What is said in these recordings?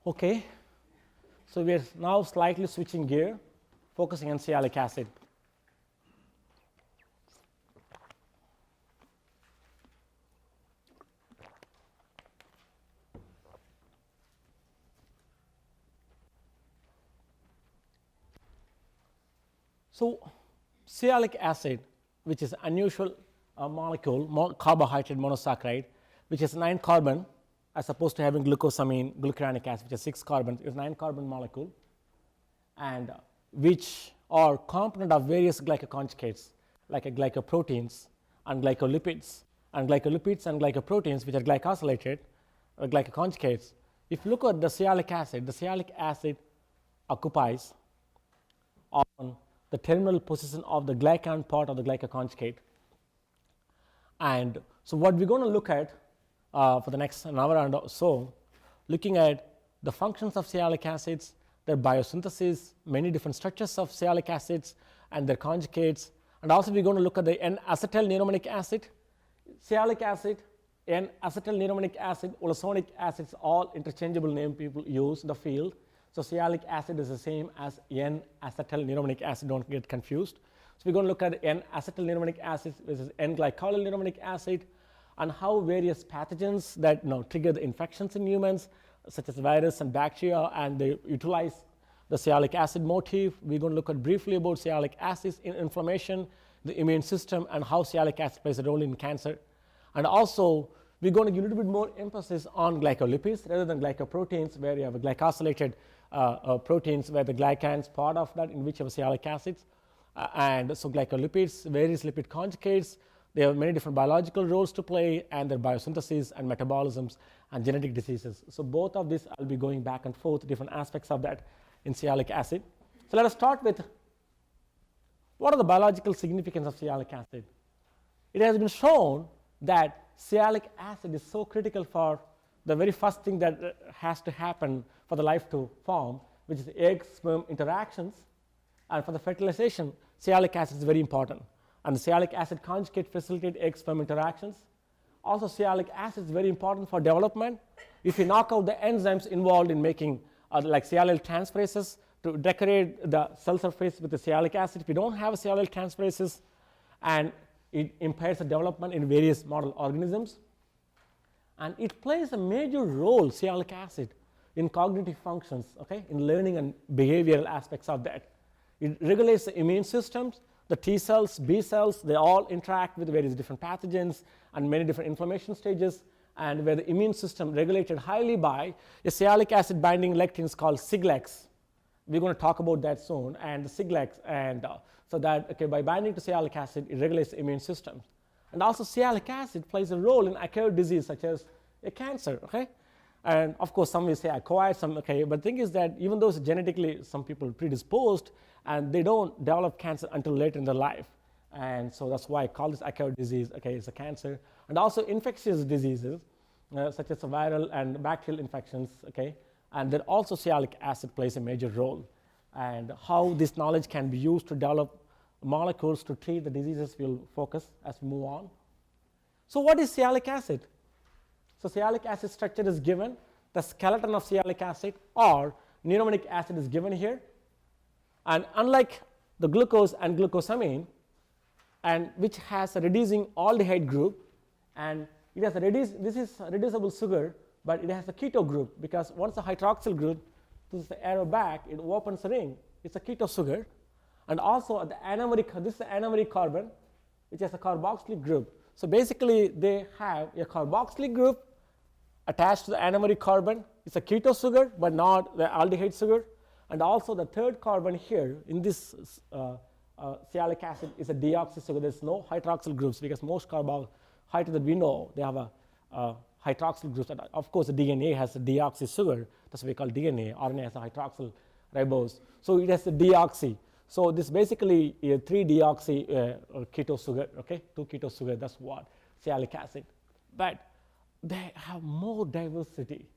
Okay, so we are now slightly switching gear, focusing on sialic acid. So sialic acid, which is unusual molecule, carbohydrate monosaccharide, which is 9 carbon, as opposed to having glucosamine, glucuronic acid, which is 6 carbons, is 9 carbon molecule, and which are component of various glycoconjugates, like glycoproteins and glycolipids, and glycoproteins, which are glycosylated, glycoconjugates. If you look at the sialic acid occupies on the terminal position of the glycan part of the glycoconjugate. And so what we're going to look at for the next an hour and so, looking at the functions of sialic acids, their biosynthesis, many different structures of sialic acids and their conjugates, and also we're going to look at the N-acetylneurominic acid, sialic acid, N-acetylneurominic acid, ulosonic acids, all interchangeable name people use in the field. So sialic acid is the same as N-acetylneurominic acid, don't get confused. So we're going to look at N-acetylneurominic acid versus N-glycolyl acid, and how various pathogens that trigger the infections in humans, such as virus and bacteria, and they utilize the sialic acid motif. We're going to look at briefly about sialic acids in inflammation, the immune system, and how sialic acid plays a role in cancer. And also, we're going to give a little bit more emphasis on glycolipids rather than glycoproteins, where you have a glycosylated proteins, where the glycan is part of that, in which you have sialic acids. And so glycolipids, various lipid conjugates, they have many different biological roles to play, and their biosynthesis and metabolisms and genetic diseases. So both of these, I'll be going back and forth, different aspects of that in sialic acid. So let us start with what are the biological significance of sialic acid. It has been shown that sialic acid is so critical for the very first thing that has to happen for the life to form, which is egg-sperm interactions, and for the fertilization, sialic acid is very important. And the sialic acid conjugate facilitate egg-sperm interactions. Also, sialic acid is very important for development. If you knock out the enzymes involved in making like sialyl transferases to decorate the cell surface with the sialic acid, if you don't have sialyl transferases, and it impairs the development in various model organisms. And it plays a major role, sialic acid, in cognitive functions, okay, in learning and behavioral aspects of that. It regulates the immune systems. The T cells, B cells, they all interact with various different pathogens and many different inflammation stages, and where the immune system regulated highly by a sialic acid binding lectins called Siglecs. We're going to talk about that soon, and the Siglecs, and so that by binding to sialic acid, it regulates the immune system. And also sialic acid plays a role in acquired disease such as a cancer, okay? And of course, some will say acquired, some, okay, but the thing is that even though it's genetically some people predisposed, and they don't develop cancer until later in their life. And so that's why I call this acquired disease, okay, it's a cancer. And also infectious diseases, such as viral and bacterial infections, okay, and then also sialic acid plays a major role. And how this knowledge can be used to develop molecules to treat the diseases we'll focus as we move on. So what is sialic acid? So sialic acid structure is given, the skeleton of sialic acid or neurominic acid is given here. And unlike the glucose and glucosamine, and which has a reducing aldehyde group, and it has a this is a reducible sugar, but it has a keto group, because once the hydroxyl group, this is the arrow back, it opens a ring, it's a keto sugar. And also the anomeric, this is the anomeric carbon, which has a carboxylic group. So basically they have a carboxylic group attached to the anomeric carbon. It's a keto sugar, but not the aldehyde sugar. And also the third carbon here in this sialic acid is a deoxy sugar. There's no hydroxyl groups, because most carbohydrates that we know, they have a hydroxyl groups. And of course, the DNA has a deoxy sugar. That's what we call DNA. RNA has a hydroxyl ribose. So it has a deoxy. So this basically is 3-deoxy keto sugar, okay? 2-keto sugar, that's what sialic acid. But they have more diversity.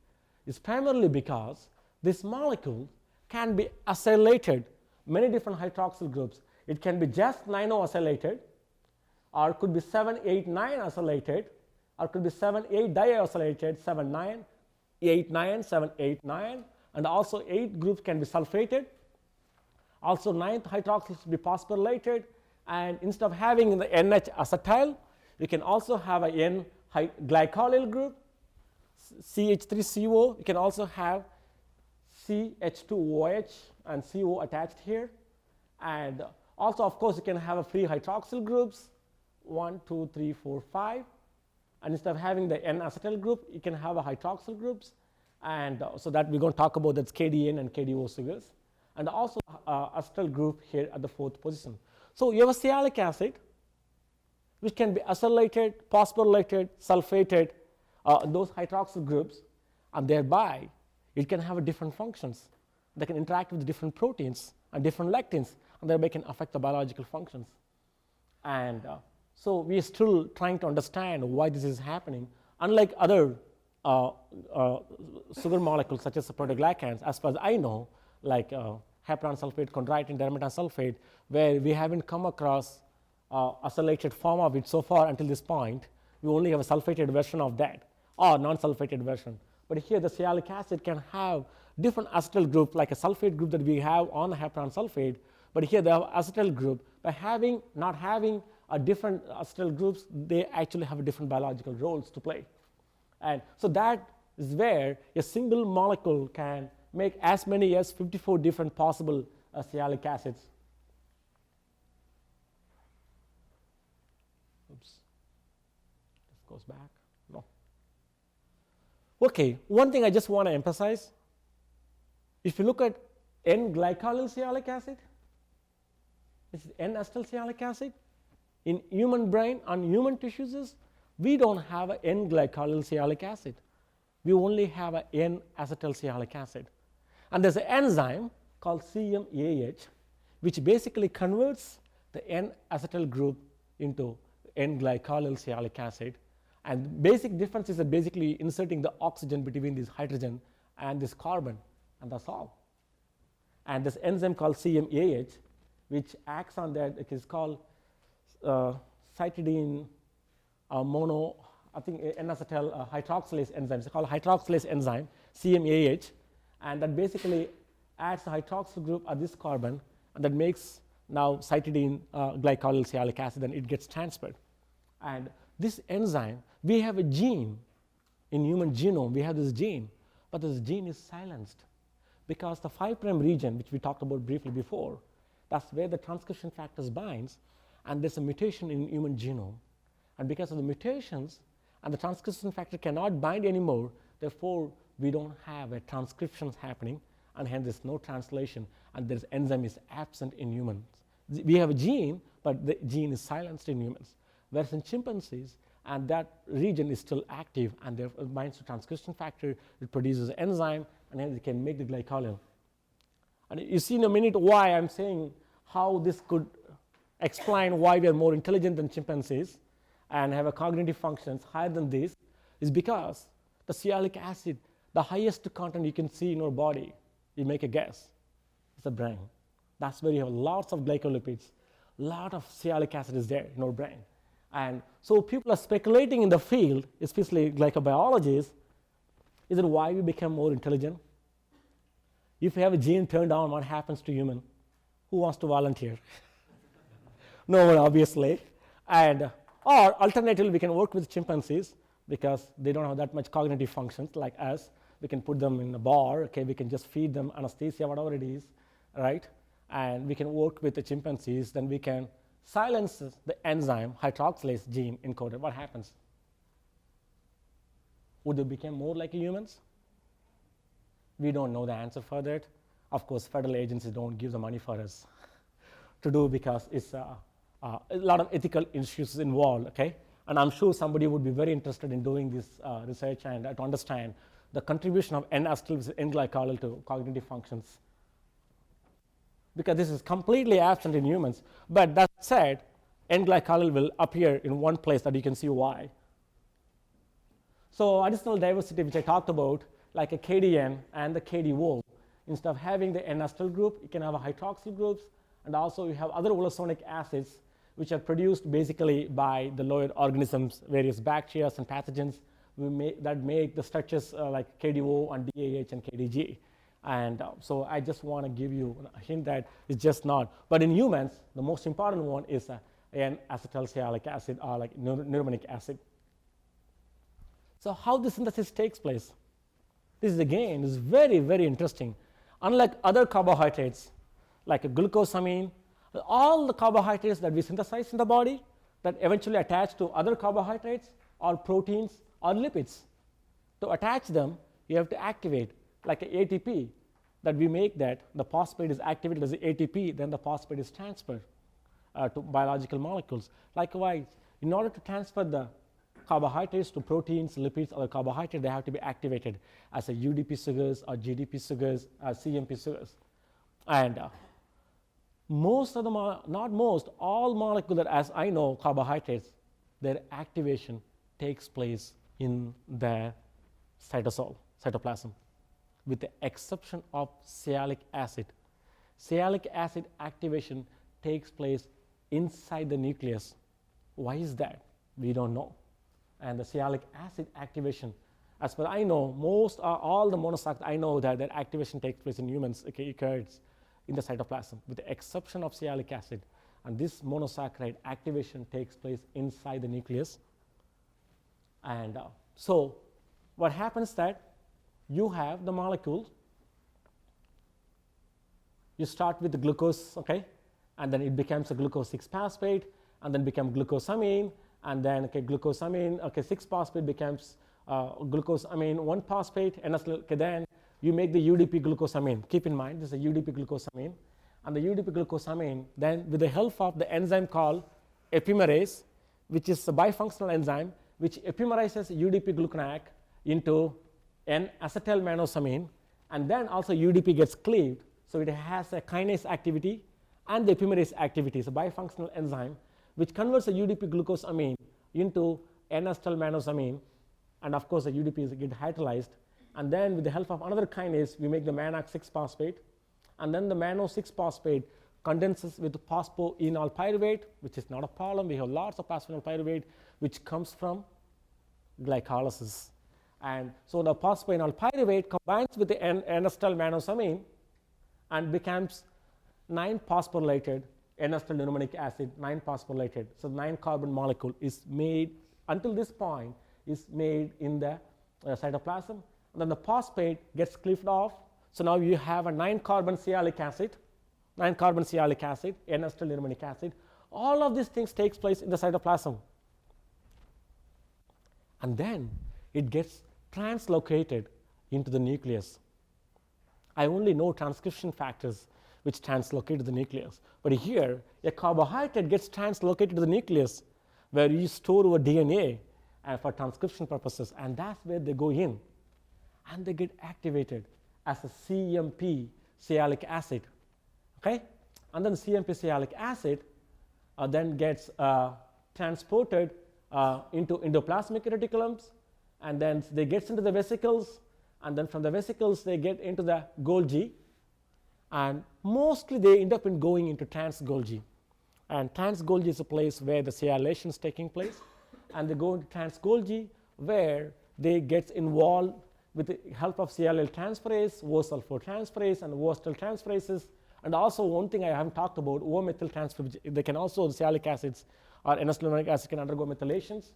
It's primarily because this molecule can be acylated, many different hydroxyl groups. It can be just 9-O-acylated, or it could be 7-8-9-acylated, or it could be 7-8-diacylated, 7-9, 8-9, 7-8-9, and also 8 groups can be sulfated. Also 9th hydroxyl should be phosphorylated, and instead of having the NH acetyl, you can also have a N glycolyl group, CH3CO. You can also have CH2OH and CO attached here. And also, of course, you can have a free hydroxyl groups, 1, 2, 3, 4, 5. And instead of having the N-acetyl group, you can have a hydroxyl groups. And so that we're going to talk about, that's KDN and KDO sugars. And also acetyl group here at the 4th position. So you have a sialic acid, which can be acylated, phosphorylated, sulfated, those hydroxyl groups, and thereby it can have different functions. They can interact with different proteins and different lectins, and thereby can affect the biological functions. And so we are still trying to understand why this is happening. Unlike other sugar molecules such as the proteoglycans, as far as I know, like heparan sulfate, chondroitin, dermatan sulfate, where we haven't come across acylated form of it so far until this point. We only have a sulfated version of that, or non-sulfated version. But here the sialic acid can have different acetyl group, like a sulfate group that we have on the heparan sulfate. But here they have acetyl group. By not having a different acetyl groups, they actually have different biological roles to play. And so that is where a single molecule can make as many as 54 different possible sialic acids. Oops. This goes back. No. Okay, one thing I just want to emphasize. If you look at N-glycolyl sialic acid, this is N-acetyl sialic acid. In human brain and human tissues, we don't have an N-glycolyl sialic acid. We only have an N-acetyl sialic acid. And there's an enzyme called CMAH, which basically converts the N-acetyl group into N-glycolyl sialic acid. And basic difference is basically inserting the oxygen between this hydrogen and this carbon, and that's all. And this enzyme called CMAH, which acts on that, it is called cytidine mono, I think N-acetyl hydroxylase enzyme. It's called hydroxylase enzyme, CMAH, and that basically adds the hydroxyl group at this carbon, and that makes now cytidine glycolyl sialic acid, and it gets transferred. And this enzyme, we have a gene in human genome, we have this gene, but this gene is silenced because the 5' region, which we talked about briefly before, that's where the transcription factors binds, and there's a mutation in human genome. And because of the mutations, and the transcription factor cannot bind anymore, therefore we don't have a transcription happening, and hence there's no translation, and this enzyme is absent in humans. We have a gene, but the gene is silenced in humans. Whereas in chimpanzees, and that region is still active, and therefore it binds to transcription factor, it produces an enzyme, and hence it can make the glycolyl. And you see in a minute why I'm saying how this could explain why we are more intelligent than chimpanzees and have a cognitive functions higher than this, is because the sialic acid, the highest content you can see in our body, you make a guess, it's the brain. That's where you have lots of glycolipids, lot of sialic acid is there in our brain. And so people are speculating in the field, especially glycobiologists, is it why we become more intelligent? If you have a gene turned on, what happens to human? Who wants to volunteer? No one, obviously. And or alternatively, we can work with chimpanzees because they don't have that much cognitive functions like us. We can put them in a bar, okay, we can just feed them anesthesia, whatever it is, right? And we can work with the chimpanzees, then we can silence the enzyme hydroxylase gene encoded. What happens? Would they become more like humans? We don't know the answer for that. Of course, federal agencies don't give the money for us to do because it's a lot of ethical issues involved, okay? And I'm sure somebody would be very interested in doing this research and to understand the contribution of N-acetyl N-glycolyl to cognitive functions. Because this is completely absent in humans. But that said, N-glycolyl will appear in one place that you can see why. So additional diversity, which I talked about, like a KDN and the KDO, instead of having the N-acetyl group, you can have a hydroxyl groups, and also you have other olosonic acids, which are produced basically by the lower organisms, various bacteria and pathogens that make the structures like KDO and DAH and KDG. And so I just want to give you a hint that it's just not. But in humans, the most important one is an acetyl-sialic acid or like neuromonic acid. So how the synthesis takes place? This is again is very, very interesting. Unlike other carbohydrates, like a glucosamine, all the carbohydrates that we synthesize in the body that eventually attach to other carbohydrates or proteins or lipids. To attach them, you have to activate like an ATP that we make that the phosphate is activated as the ATP, then the phosphate is transferred to biological molecules. Likewise, in order to transfer the carbohydrates to proteins, lipids, or carbohydrates, they have to be activated as a UDP sugars or GDP sugars or CMP sugars. And most of them are, not most, all molecules that as I know carbohydrates, their activation takes place in the cytoplasm, with the exception of sialic acid. Sialic acid activation takes place inside the nucleus. Why is that? We don't know. And the sialic acid activation, as far as I know, all the monosaccharides I know that their activation takes place in humans, occurs in the cytoplasm, with the exception of sialic acid. And this monosaccharide activation takes place inside the nucleus. And so what happens that you have the molecule, you start with the glucose, okay, and then it becomes a glucose 6-phosphate, and then become glucosamine, and then glucosamine, 6-phosphate becomes glucosamine 1-phosphate, and then you make the UDP glucosamine. Keep in mind, this is a UDP glucosamine, and the UDP glucosamine, then with the help of the enzyme called epimerase, which is a bifunctional enzyme, which epimerizes UDP gluconate into an acetylmanosamine, and then also UDP gets cleaved, so it has a kinase activity and the epimerase activity. It's a bifunctional enzyme which converts a UDP glucosamine into N-acetylmanosamine, and of course the UDP is get hydrolyzed, and then with the help of another kinase we make the mannose 6-phosphate, and then the mannose 6-phosphate condenses with phosphoenol pyruvate, which is not a problem. We have lots of phosphoenol pyruvate which comes from glycolysis. And so the phosphoenol pyruvate combines with the N-acetylmanosamine and becomes 9-phosphorylated N-acetyl acid, 9-phosphorylated. So 9-carbon molecule is made, until this point, is made in the cytoplasm. And then the phosphate gets cleaved off. So now you have a 9-carbon sialic acid, N-acetyl acid. All of these things takes place in the cytoplasm. And then it gets translocated into the nucleus. I only know transcription factors which translocate to the nucleus. But here, a carbohydrate gets translocated to the nucleus where you store our DNA for transcription purposes, and that's where they go in. And they get activated as a CMP sialic acid. Okay? And then CMP sialic acid then gets transported into endoplasmic reticulums, and then they get into the vesicles, and then from the vesicles they get into the Golgi, and mostly they end up in going into trans Golgi. And trans Golgi is a place where the sialylation is taking place, and they go into trans Golgi where they get involved with the help of sialyl transferase, O-sulfotransferase, and O-acetyl transferases. And also one thing I haven't talked about, O-methyl transferase, they can also, the sialic acids or N-acetylmanoic acid can undergo methylations.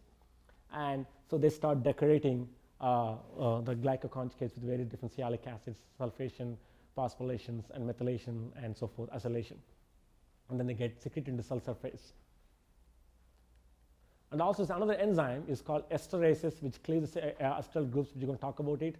And so they start decorating the glycoconjugates with very different sialic acids, sulfation, phosphorylations, and methylation, and so forth, acylation. And then they get secreted into cell surface. And also another enzyme is called esterases, which cleaves the acetyl groups, which you're going to talk about it.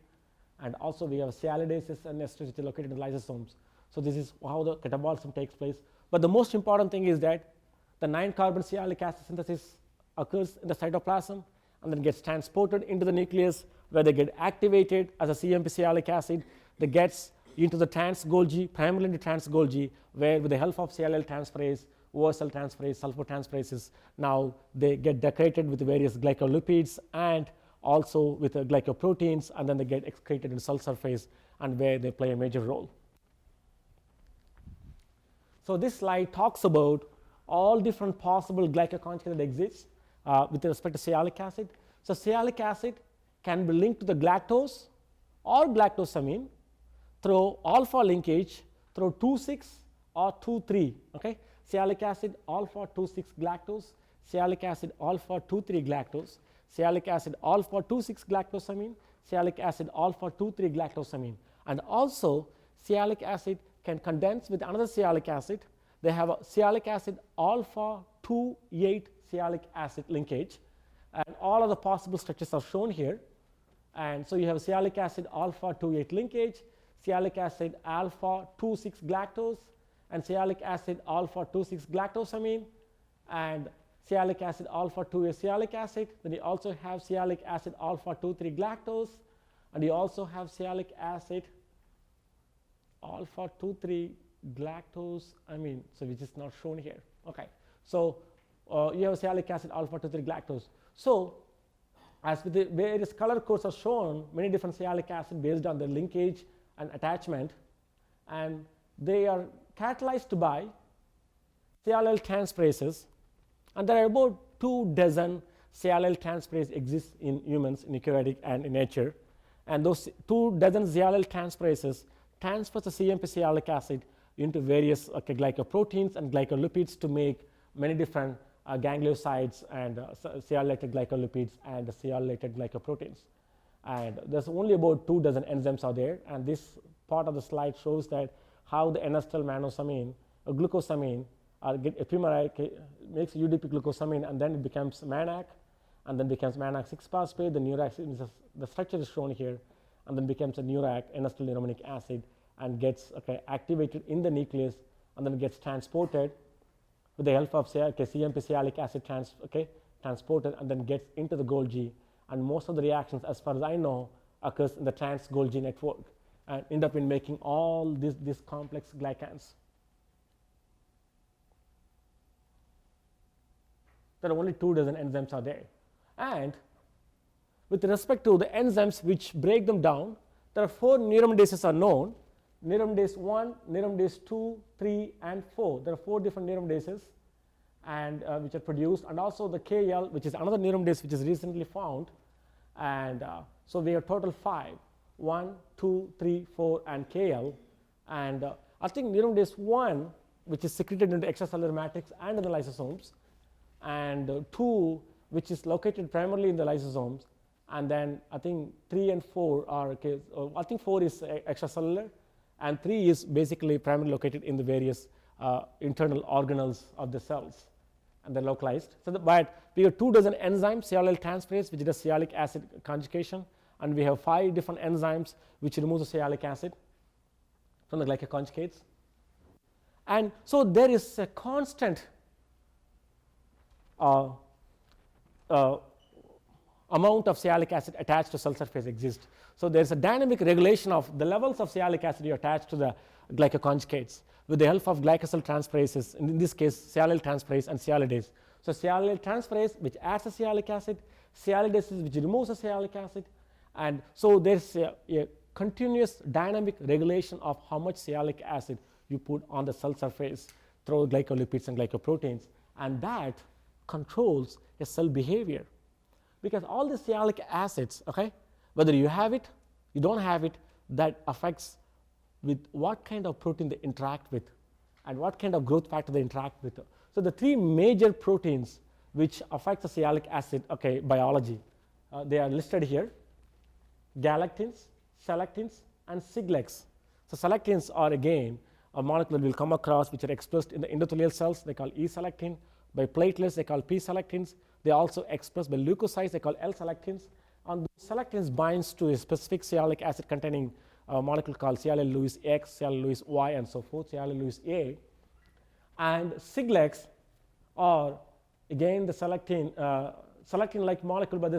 And also we have sialidases and esterases which are located in the lysosomes. So this is how the catabolism takes place. But the most important thing is that the 9-carbon sialic acid synthesis occurs in the cytoplasm and then gets transported into the nucleus where they get activated as a CMP sialic acid. That gets into the trans Golgi, primarily into trans Golgi, where with the help of sialyl transferase, O-acetyl transferase, sulfotransferases, now they get decorated with various glycolipids and also with glycoproteins, and then they get excreted in cell surface, and where they play a major role. So this slide talks about all different possible glycoconjugates that exist with respect to sialic acid. So sialic acid can be linked to the galactose or galactosamine, through alpha linkage through 2,6 or 2,3. Okay, sialic acid alpha 2,6 galactose, sialic acid alpha 2,3 galactose, sialic acid alpha 2,6 galactosamine, sialic acid alpha 2,3 galactosamine, and also sialic acid can condense with another sialic acid. They have a sialic acid alpha 2,8 sialic acid linkage, and all of the possible structures are shown here. And so you have sialic acid alpha 2,8 linkage, sialic acid alpha 2,6 galactose, and sialic acid alpha 2,6 galactosamine, and sialic acid alpha 2,8 sialic acid. Then you also have sialic acid alpha 2,3 galactose, and you also have sialic acid alpha 2,3 galactosamine, so which is not shown here. Okay, so you have sialic acid alpha 2,3 galactose. So as with the various color codes are shown, many different sialic acid based on their linkage and attachment, and they are catalyzed by sialyl transferases, and there are about 24 sialyl transferases exist in humans, in eukaryotic and in nature, and those 24 sialyl transferases transfer the CMP sialic acid into various glycoproteins and glycolipids to make many different gangliosides and sialylated glycolipids and sialylated glycoproteins. And there's only about 24 enzymes are there, and this part of the slide shows that how the N-acetyl manosamine or glucosamine get epimerate, makes UDP glucosamine, and then it becomes MANAC, and then becomes MANAC 6-phosphate. The NURAC, the structure is shown here, and then becomes a NURAC, N-acetyl acid, and gets activated in the nucleus, and then gets transported with the help of CMP sialic acid transported, and then gets into the Golgi. And most of the reactions, as far as I know, occurs in the trans Golgi network and end up in making all these complex glycans. There are only 24 enzymes are there. And with respect to the enzymes which break them down, there are 4 neuramindases are known. Neuraminidase 1, neuraminidase 2, 3, and 4. There are 4 different neuramindases and which are produced, and also the KL, which is another neuraminidase which is recently found. And so we have total 5, 1, 2, 3, 4, and KL. And I think neuraminidase 1, which is secreted into extracellular matrix and in the lysosomes, and 2, which is located primarily in the lysosomes, and then I think 3 and 4 are, I think 4 is extracellular, and 3 is basically primarily located in the various internal organelles of the cells, and they're localized. So but we have 24 enzymes, sialyl transferase, which does sialic acid conjugation, and we have 5 different enzymes which remove the sialic acid from the glycoconjugates. And so there is a constant amount of sialic acid attached to cell surface exists. So there is a dynamic regulation of the levels of sialic acid you attach to the glycoconjugates with the help of glycosyl transferases, in this case sialyl transferase and sialidase. So sialyl transferase, which adds a sialic acid, sialidase, which removes a sialic acid, and so there's a continuous dynamic regulation of how much sialic acid you put on the cell surface through glycolipids and glycoproteins, and that controls a cell behavior. Because all the sialic acids, whether you have it, you don't have it, that affects with what kind of protein they interact with and what kind of growth factor they interact with. So the 3 major proteins which affect the sialic acid biology, they are listed here: galactins, selectins, and siglecs. So selectins are again a molecule we'll come across which are expressed in the endothelial cells. They call E-selectin. By platelets, they call P-selectins. They also expressed by leukocytes, they call L-selectins. And those selectins binds to a specific sialic acid containing a molecule called sialyl-Lewis X, sialyl-Lewis Y, and so forth, sialyl-Lewis A. And siglecs are again the selectin-like molecule, but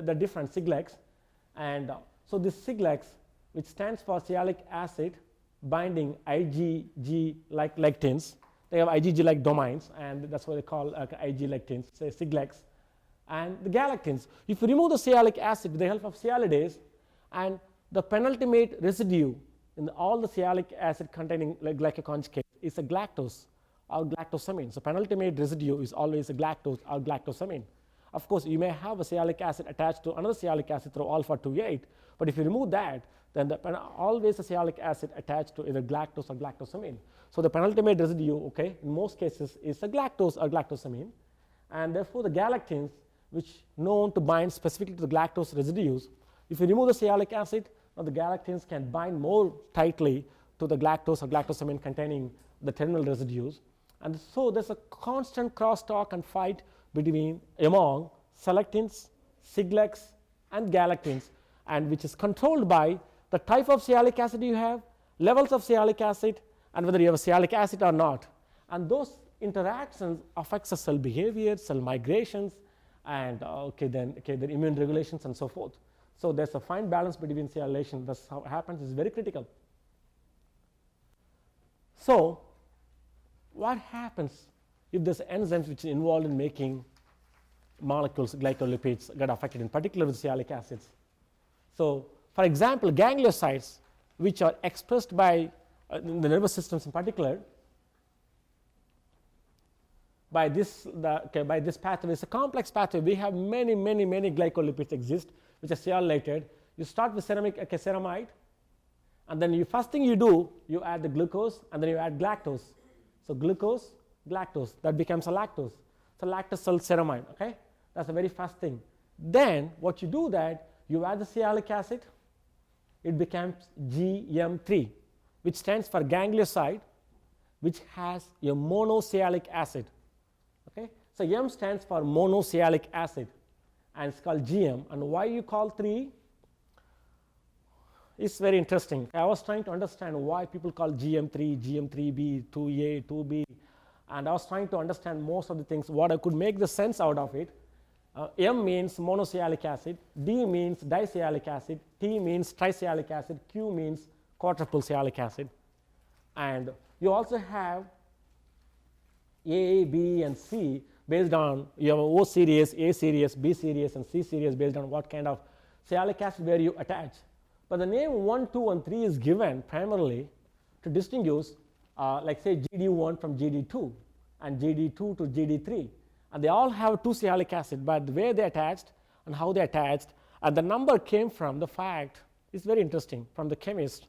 they're different siglecs. And so this siglecs, which stands for sialic acid binding IgG-like lectins. They have IgG-like domains, and that's what they call Ig lectins, say siglecs. And the galactins, if you remove the sialic acid with the help of sialidase, and the penultimate residue in all the sialic acid containing glycoconjugate is a galactose or galactosamine. So penultimate residue is always a galactose or galactosamine. Of course, you may have a sialic acid attached to another sialic acid through alpha 2,8, but if you remove that, then always the sialic acid attached to either galactose or galactosamine. So the penultimate residue, okay, in most cases is a galactose or galactosamine, and therefore the galactins, which known to bind specifically to the galactose residues, if you remove the sialic acid, now the galactins can bind more tightly to the galactose or galactosamine containing the terminal residues. And so there's a constant crosstalk and fight among selectins, siglecs, and galactins, and which is controlled by the type of sialic acid you have, levels of sialic acid, and whether you have a sialic acid or not. And those interactions affects the cell behavior, cell migrations, and then immune regulations and so forth. So there's a fine balance between sialylation. That's how it happens. Is very critical. So what happens if there's enzymes which are involved in making molecules, glycolipids, get affected, in particular with sialic acids? So for example, gangliosides, which are expressed by in the nervous systems in particular, by this pathway. It's a complex pathway. We have many glycolipids exist which are sialylated. You start with ceramide, and then first thing you do, you add the glucose, and then you add galactose. So glucose, galactose, that becomes a lactose. So lactose cell ceramide, okay? That's the very first thing. Then what you do that, you add the sialic acid, it becomes GM3, which stands for ganglioside, which has a monosialic acid. Okay? So M stands for monosialic acid, and it's called GM. And why you call 3 is very interesting. I was trying to understand why people call GM3, GM3B, 2A, 2B, and I was trying to understand most of the things, what I could make the sense out of it. M means monosialic acid, D means disialic acid, T means trisialic acid, Q means quadruple sialic acid. And you also have A, B, and C based on, you have O series, A series, B series, and C series based on what kind of sialic acid where you attach. But the name 1, 2, and 3 is given primarily to distinguish, like say GD1 from GD2 and GD2 to GD3. And they all have 2 sialic acid, but the way they attached and how they attached, and the number came from the fact, it's very interesting, from the chemists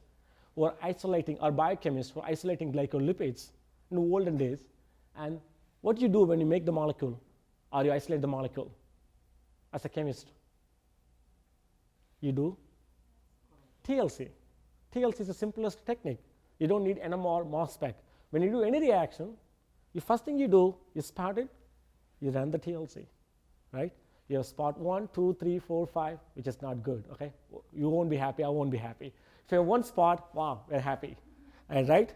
who are isolating, or biochemists who are isolating glycolipids in the olden days. And what do you do when you make the molecule or you isolate the molecule as a chemist? You do TLC. TLC is the simplest technique. You don't need NMR, mass spec. When you do any reaction, the first thing you do, you start it, you run the TLC, right? You have spot 1, 2, 3, 4, 5, which is not good, okay? You won't be happy, I won't be happy. If you have one spot, wow, we're happy, and right?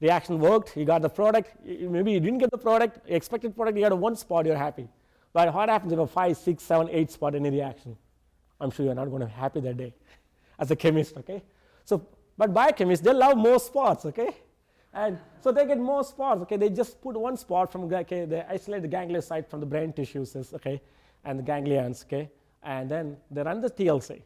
Reaction worked, you got the product, maybe you didn't get the product, expected product, you got a one spot, you're happy. But what happens if you have 5, 6, 7, 8 spot in a reaction? I'm sure you're not going to be happy that day as a chemist, okay? So, but biochemists, they love more spots, okay? And so they get more spots, okay? They just put one spot from, okay, they isolate the ganglioside from the brain tissues, okay, and the ganglions, okay? And then they run the TLC.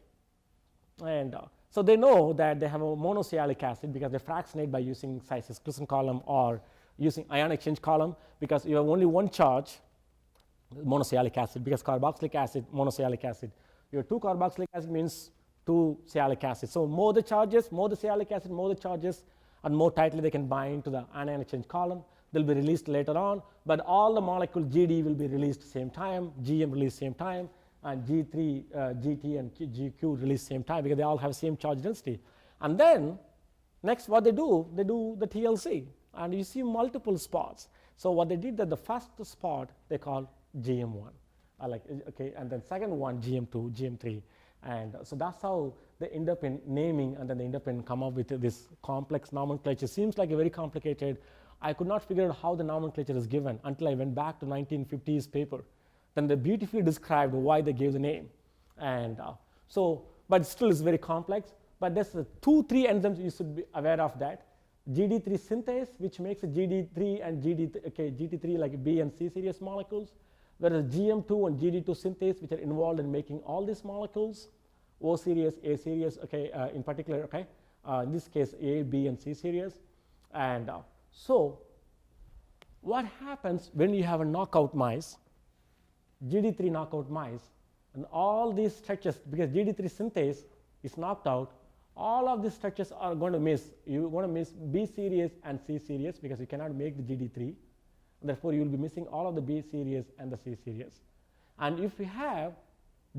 And so they know that they have a monosialic acid because they fractionate by using cis-exclusion column or using ion exchange column, because you have only one charge, monosialic acid, because carboxylic acid, monosialic acid. Your 2 carboxylic acid means 2 sialic acid. So more the charges, more the sialic acid, more the charges, and more tightly they can bind to the anion exchange column. They'll be released later on, but all the molecule GD will be released same time, GM released same time, and G3, GT, and GQ released same time because they all have same charge density. And then next what they do the TLC, and you see multiple spots. So what they did, that the first spot they call GM1, okay, and then second one GM2, GM3, and so that's how they end up in naming, and then they end up in come up with this complex nomenclature. Seems like a very complicated. I could not figure out how the nomenclature is given until I went back to 1950s paper. Then they beautifully described why they gave the name, and but still it's very complex. But there's 2, 3 enzymes you should be aware of that. GD3 synthase, which makes a GD3 and GT3 like B and C series molecules, whereas GM2 and GD2 synthase, which are involved in making all these molecules, O series, A series, okay, in particular, okay, in this case A, B, and C series. And so what happens when you have a knockout mice, GD3 knockout mice, and all these stretches, because GD3 synthase is knocked out, all of these structures are going to miss. You're going to miss B series and C series because you cannot make the GD3. Therefore, you will be missing all of the B series and the C series. And if you have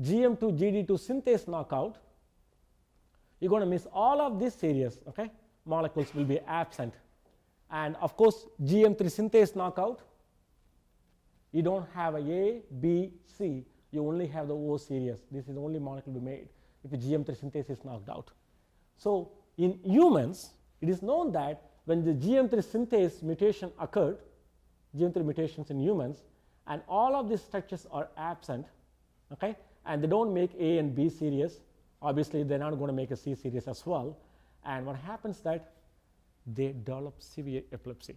GM2 GD2 synthase knockout, you're going to miss all of these series, okay? Molecules will be absent. And of course, GM3 synthase knockout, you don't have a B, C. You only have the O series. This is the only molecule to be made if the GM3 synthase is knocked out. So in humans, it is known that when the GM3 synthase mutation occurred, GM3 mutations in humans, and all of these structures are absent, okay, and they don't make A and B series, obviously they're not going to make a C series as well. And what happens that they develop severe epilepsy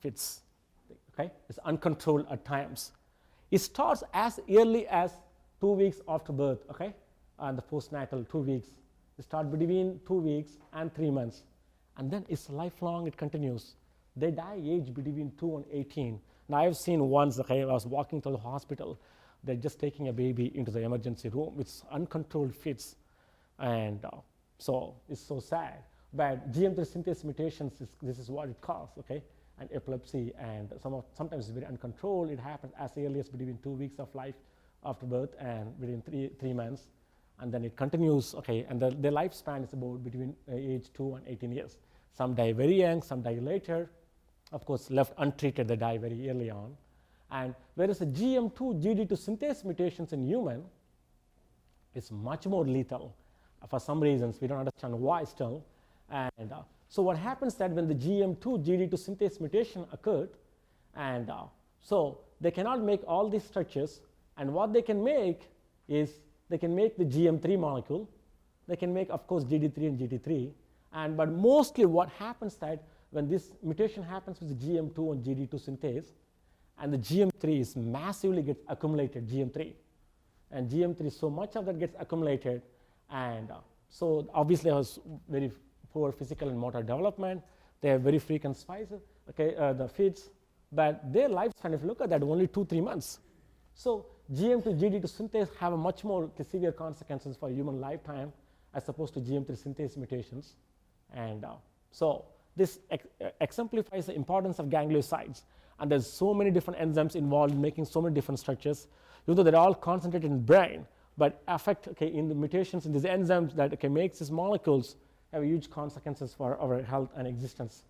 fits, okay? It's uncontrolled at times. It starts as early as 2 weeks after birth, okay? And the postnatal 2 weeks. It starts between 2 weeks and 3 months. And then it's lifelong, it continues. They die age between 2 and 18. Now I've seen once, okay, I was walking to the hospital, they're just taking a baby into the emergency room with uncontrolled fits. And so it's so sad. But GM3 synthase mutations, this is what it causes, okay? And epilepsy, and sometimes it's very uncontrolled. It happens as early as between 2 weeks of life after birth and within three months. And then it continues, okay? And their lifespan is about between age 2 and 18 years. Some die very young, some die later. Of course, left untreated, they die very early on. And whereas the GM2 GD2 synthase mutations in human is much more lethal. For some reasons, we don't understand why still. And so what happens that when the GM2 GD2 synthase mutation occurred, and so they cannot make all these structures, and what they can make is they can make the GM3 molecule. They can make, of course, GD3 and GD3. But mostly what happens that when this mutation happens with the GM2 and GD2 synthase, and the GM3 is massively gets accumulated, GM3. And GM3, so much of that gets accumulated. And so obviously has very poor physical and motor development. They have very frequent spikes, okay, the fits. But their lifespan, if you look at that, only 2-3 months. So GM2 GD2 synthase have a much more severe consequences for human lifetime as opposed to GM3 synthase mutations. And so this exemplifies the importance of gangliosides. And there's so many different enzymes involved in making so many different structures, even though they're all concentrated in the brain, but affect, okay, in the mutations in these enzymes that, okay, makes these molecules have huge consequences for our health and existence.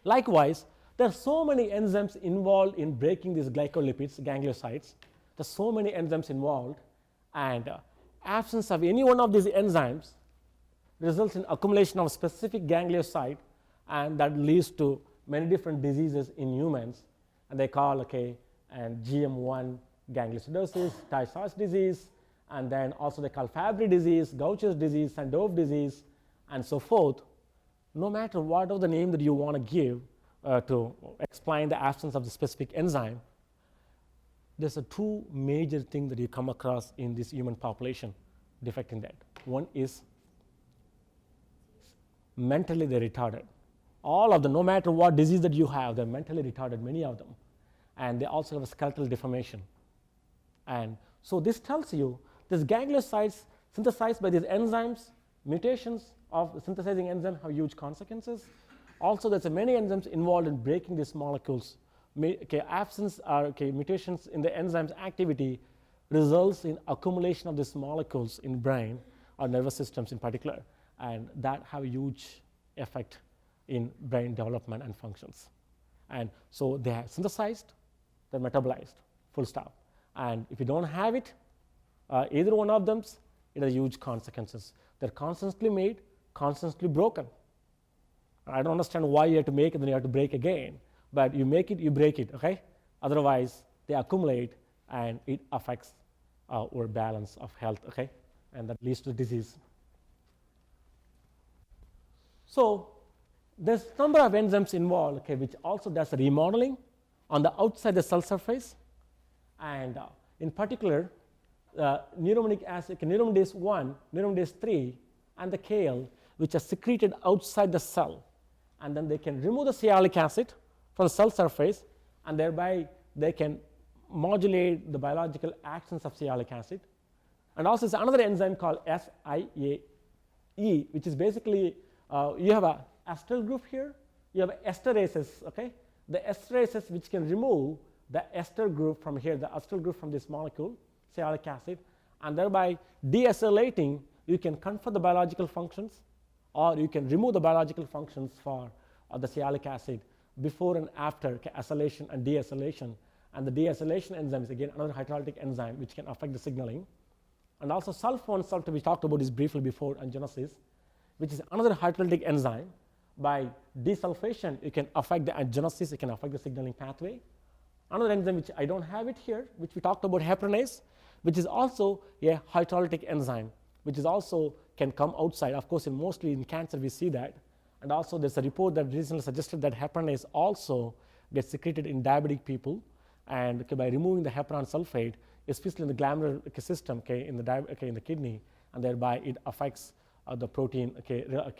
Likewise, there are so many enzymes involved in breaking these glycolipids, gangliosides. There's so many enzymes involved, and absence of any one of these enzymes results in accumulation of specific ganglioside, and that leads to many different diseases in humans. And they call, okay, and GM1 gangliosidosis, Tay-Sachs disease, and then also they call Fabry disease, Gaucher's disease, Sandoff disease, and so forth. No matter what of the name that you want to give to explain the absence of the specific enzyme, there's a two major things that you come across in this human population defecting that. One is mentally they're retarded. All of them, no matter what disease that you have, they're mentally retarded, many of them. And they also have a skeletal deformation. And so this tells you these gangliosides synthesized by these enzymes, mutations of the synthesizing enzyme have huge consequences. Also, there's many enzymes involved in breaking these molecules. Absence or mutations in the enzyme's activity results in accumulation of these molecules in brain or nervous systems in particular, and that have a huge effect in brain development and functions. And so they are synthesized, they're metabolized, full stop. And if you don't have it, either one of them, it has huge consequences. They're constantly made, constantly broken. I don't understand why you have to make it and then you have to break again. But you make it, you break it, okay? Otherwise, they accumulate and it affects our balance of health, okay? And that leads to disease. So there's a number of enzymes involved, okay, which also does remodeling on the outside the cell surface. And in particular, neuraminidase acid, neuraminidase 1, neuraminidase 3, and the KL, which are secreted outside the cell. And then they can remove the sialic acid from the cell surface, and thereby they can modulate the biological actions of sialic acid. And also there's another enzyme called SIAE, which is basically, you have a acetyl group here, you have esterases, okay? The esterases which can remove the ester group from here, the acetyl group from this molecule, sialic acid, and thereby deacylating, you can confer the biological functions, or you can remove the biological functions for the sialic acid before and after acylation and deacylation. And the deacylation enzyme is again another hydrolytic enzyme which can affect the signaling. And also sulfone salt, we talked about this briefly before, angiogenesis, which is another hydrolytic enzyme. By desulfation, you can affect the angiogenesis, you can affect the signaling pathway. Another enzyme which I don't have it here, which we talked about, heparanase, which is also a hydrolytic enzyme, which is also can come outside. Of course, mostly in cancer we see that. And also there's a report that recently suggested that heparanase also gets secreted in diabetic people, and by removing the heparan sulfate, especially in the glomerular system, in the kidney, and thereby it affects the protein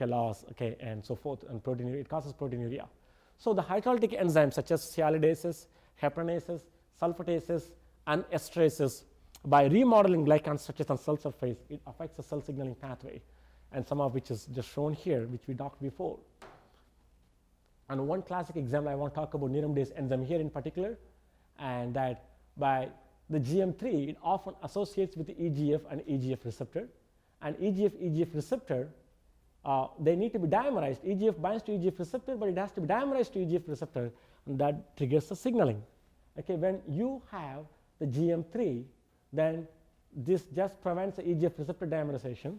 loss, and so forth, and proteinuria. It causes proteinuria. So the hydrolytic enzymes such as sialidases, heparanases, sulfatases, and esterases, by remodeling glycan structures on cell surface, it affects the cell signaling pathway, and some of which is just shown here, which we talked before. And one classic example I want to talk about neuraminidase enzyme here in particular, and that by the GM3, it often associates with the EGF and EGF receptor. And EGF receptor, they need to be dimerized. EGF binds to EGF receptor, but it has to be dimerized to EGF receptor, and that triggers the signaling. Okay, when you have the GM3, then this just prevents the EGF receptor dimerization,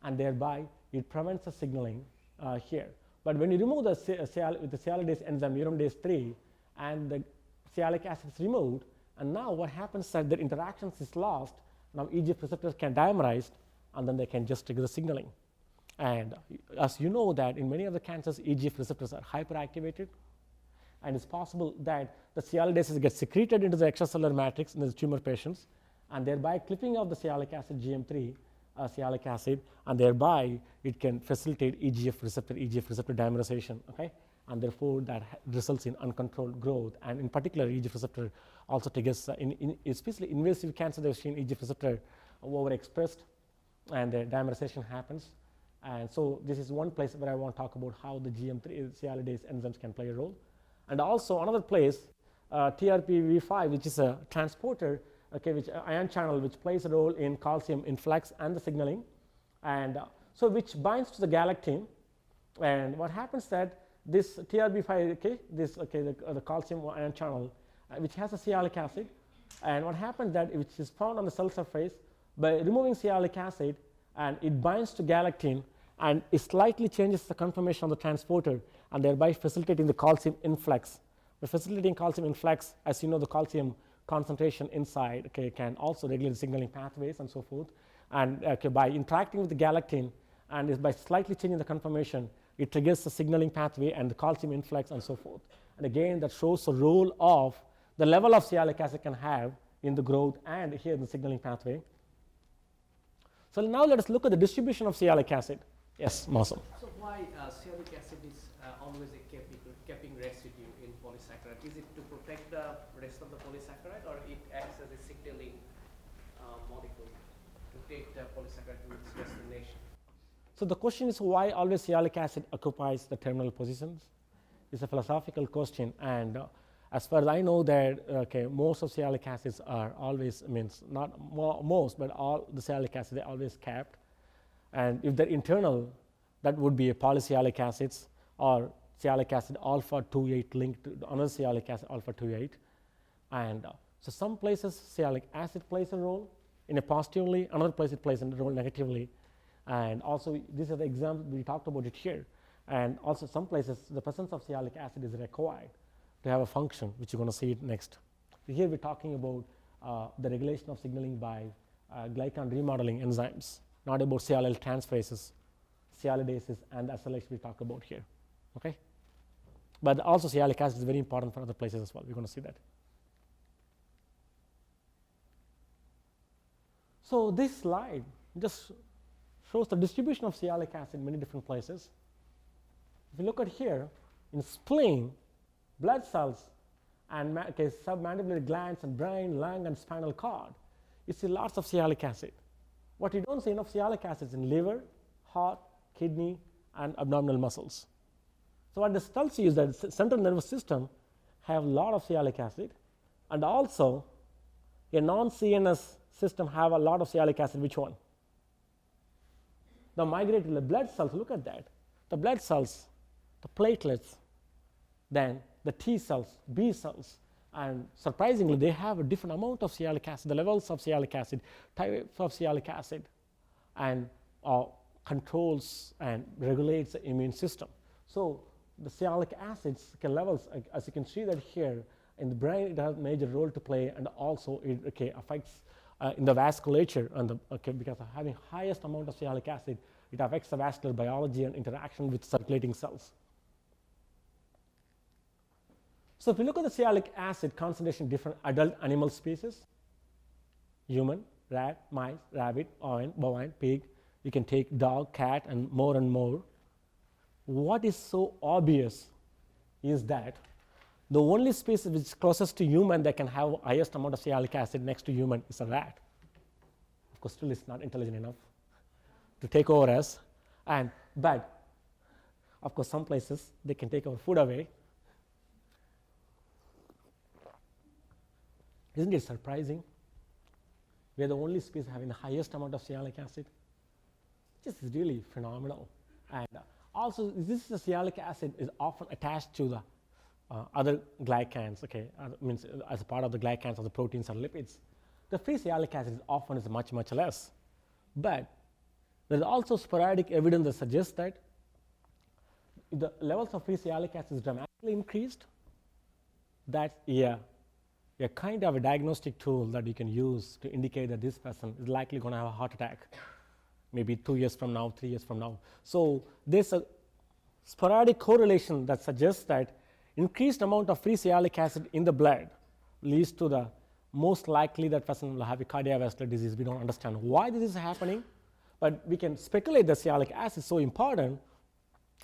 and thereby it prevents the signaling here. But when you remove the sialidase enzyme, neuraminidase 3, and the sialic acid is removed, and now what happens is that the interactions is lost. Now EGF receptors can dimerize, and then they can just trigger the signaling. And as you know that in many other cancers, EGF receptors are hyperactivated, and it's possible that the sialidases get secreted into the extracellular matrix in the tumor patients, and thereby clipping off the sialic acid GM3, sialic acid, and thereby it can facilitate EGF receptor dimerization, okay? And therefore that results in uncontrolled growth. And in particular, EGF receptor also triggers, especially invasive cancer, they've seen EGF receptor overexpressed, and the dimerization happens. And so this is one place where I want to talk about how the GM3 sialidase enzymes can play a role. And also another place, TRPV5, which is a transporter, which ion channel, which plays a role in calcium influx and the signaling, and so which binds to the galactine. And what happens that this TRB5, the calcium ion channel, which has a sialic acid, and what happens that which is found on the cell surface, by removing sialic acid, and it binds to galactine, and it slightly changes the conformation of the transporter, and thereby facilitating the calcium influx. By facilitating calcium influx, as you know, the calcium concentration inside can also regulate the signaling pathways and so forth. And by interacting with the galactine, and by slightly changing the conformation, it triggers the signaling pathway and the calcium influx and so forth. And again, that shows the role of the level of sialic acid can have in the growth and here in the signaling pathway. So now let us look at the distribution of sialic acid. Yes, Masom. So why sialic acid is always a capping residue in polysaccharide? Is it to protect the rest of the polysaccharide, or it acts as a signaling molecule to take the polysaccharide to its destination? So the question is why always sialic acid occupies the terminal positions? It's a philosophical question, and as far as I know that most of sialic acids are always, not most, but all the sialic acid, they're always capped. And if they're internal, that would be a polysialic acids or sialic acid alpha 2,8 linked to another sialic acid alpha 2,8. And so some places sialic acid plays a role in a positively, another place it plays a role negatively. And also these are the examples, we talked about it here. And also some places the presence of sialic acid is required to have a function, which you're going to see it next. So here we're talking about the regulation of signaling by glycan remodeling enzymes, not about sialyl transferases, sialidases, and acylation we talk about here. Okay? But also sialic acid is very important for other places as well. We're going to see that. So this slide just shows the distribution of sialic acid in many different places. If you look at here, in spleen, blood cells, and submandibular glands, and brain, lung, and spinal cord, you see lots of sialic acid. What you don't see enough sialic acid is in liver, heart, kidney, and abdominal muscles. So what this tells you is that the central nervous system have a lot of sialic acid, and also a non-CNS system have a lot of sialic acid. Which one? Now migrate to the blood cells. Look at that. The blood cells, the platelets, then the T cells, B cells, and surprisingly, they have a different amount of sialic acid, the levels of sialic acid, types of sialic acid, and controls and regulates the immune system. So the sialic acids levels, as you can see that here, in the brain it has a major role to play, and also it affects in the vasculature, and because of having highest amount of sialic acid, it affects the vascular biology and interaction with circulating cells. So if you look at the sialic acid concentration in different adult animal species, human, rat, mice, rabbit, bovine, pig, you can take dog, cat, and more. What is so obvious is that the only species which is closest to human that can have highest amount of sialic acid next to human is a rat. Of course, still it's not intelligent enough to take over us, but of course some places they can take our food away. Isn't it surprising? We are the only species having the highest amount of sialic acid. This is really phenomenal. And also, this sialic acid is often attached to the other glycans, means as a part of the glycans of the proteins or lipids. The free sialic acid often is much less. But there is also sporadic evidence that suggests that if the levels of free sialic acid is dramatically increased, that's a kind of a diagnostic tool that you can use to indicate that this person is likely going to have a heart attack, maybe 2 years from now, 3 years from now. So there's a sporadic correlation that suggests that increased amount of free sialic acid in the blood leads to the most likely that person will have a cardiovascular disease. We don't understand why this is happening, but we can speculate that sialic acid is so important.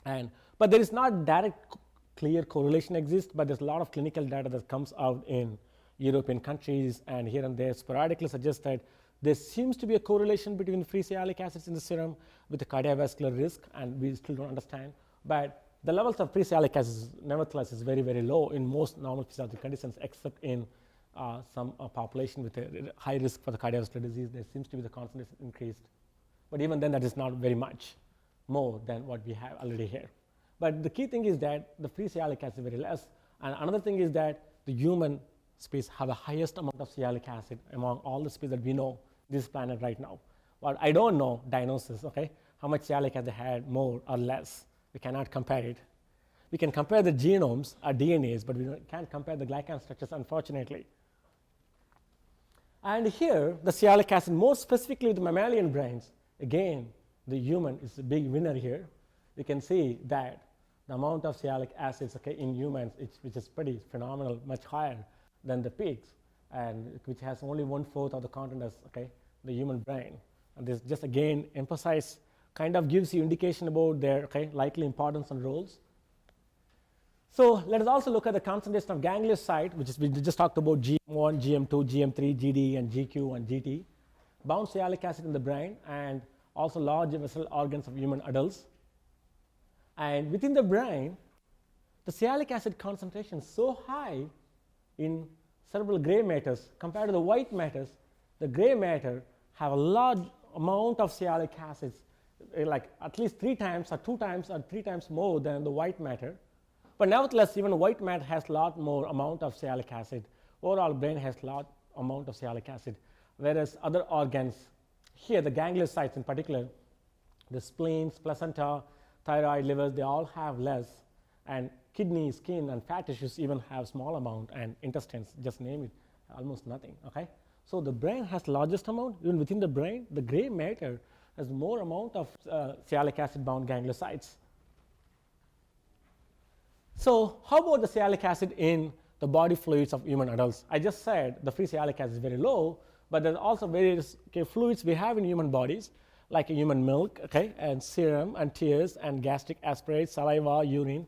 But there is not direct clear correlation exists, but there's a lot of clinical data that comes out in European countries and here and there sporadically suggests that there seems to be a correlation between free sialic acids in the serum with the cardiovascular risk, and we still don't understand. But the levels of free sialic acids nevertheless is very low in most normal physiological conditions, except in some population with a high risk for the cardiovascular disease. There seems to be the concentration increased, but even then that is not very much more than what we have already here. But the key thing is that the free sialic acid is very less, and another thing is that the human species have the highest amount of sialic acid among all the species that we know this planet right now. What I don't know, diagnosis, how much sialic acid they had, more or less. We cannot compare it. We can compare the genomes or DNAs, but we can't compare the glycan structures, unfortunately. And here, the sialic acid, more specifically with the mammalian brains, again, the human is a big winner here. You can see that the amount of sialic acids in humans, which is pretty phenomenal, much higher than the pigs, and which has only 1/4 of the content as the human brain. And this just again kind of gives you indication about their likely importance and roles. So let us also look at the concentration of ganglioside, which is we just talked about GM1, GM2, GM3, GD, and GQ and GT, bound sialic acid in the brain, and also large vessel organs of human adults. And within the brain, the sialic acid concentration is so high in cerebral gray matters compared to the white matters. The gray matter have a large amount of sialic acids, like at least 3 times or 2 times or 3 times more than the white matter. But nevertheless, even white matter has a lot more amount of sialic acid. Overall brain has a lot amount of sialic acid, whereas other organs, here the gangliosides in particular, the spleens, placenta, thyroid, livers, they all have less, and kidney, skin, and fat tissues even have small amount, and intestines, just name it, almost nothing. So the brain has largest amount. Even within the brain, the gray matter has more amount of sialic acid bound gangliosides. So how about the sialic acid in the body fluids of human adults? I just said the free sialic acid is very low, but there's also various fluids we have in human bodies, like human milk, and serum and tears and gastric aspirates, saliva, urine,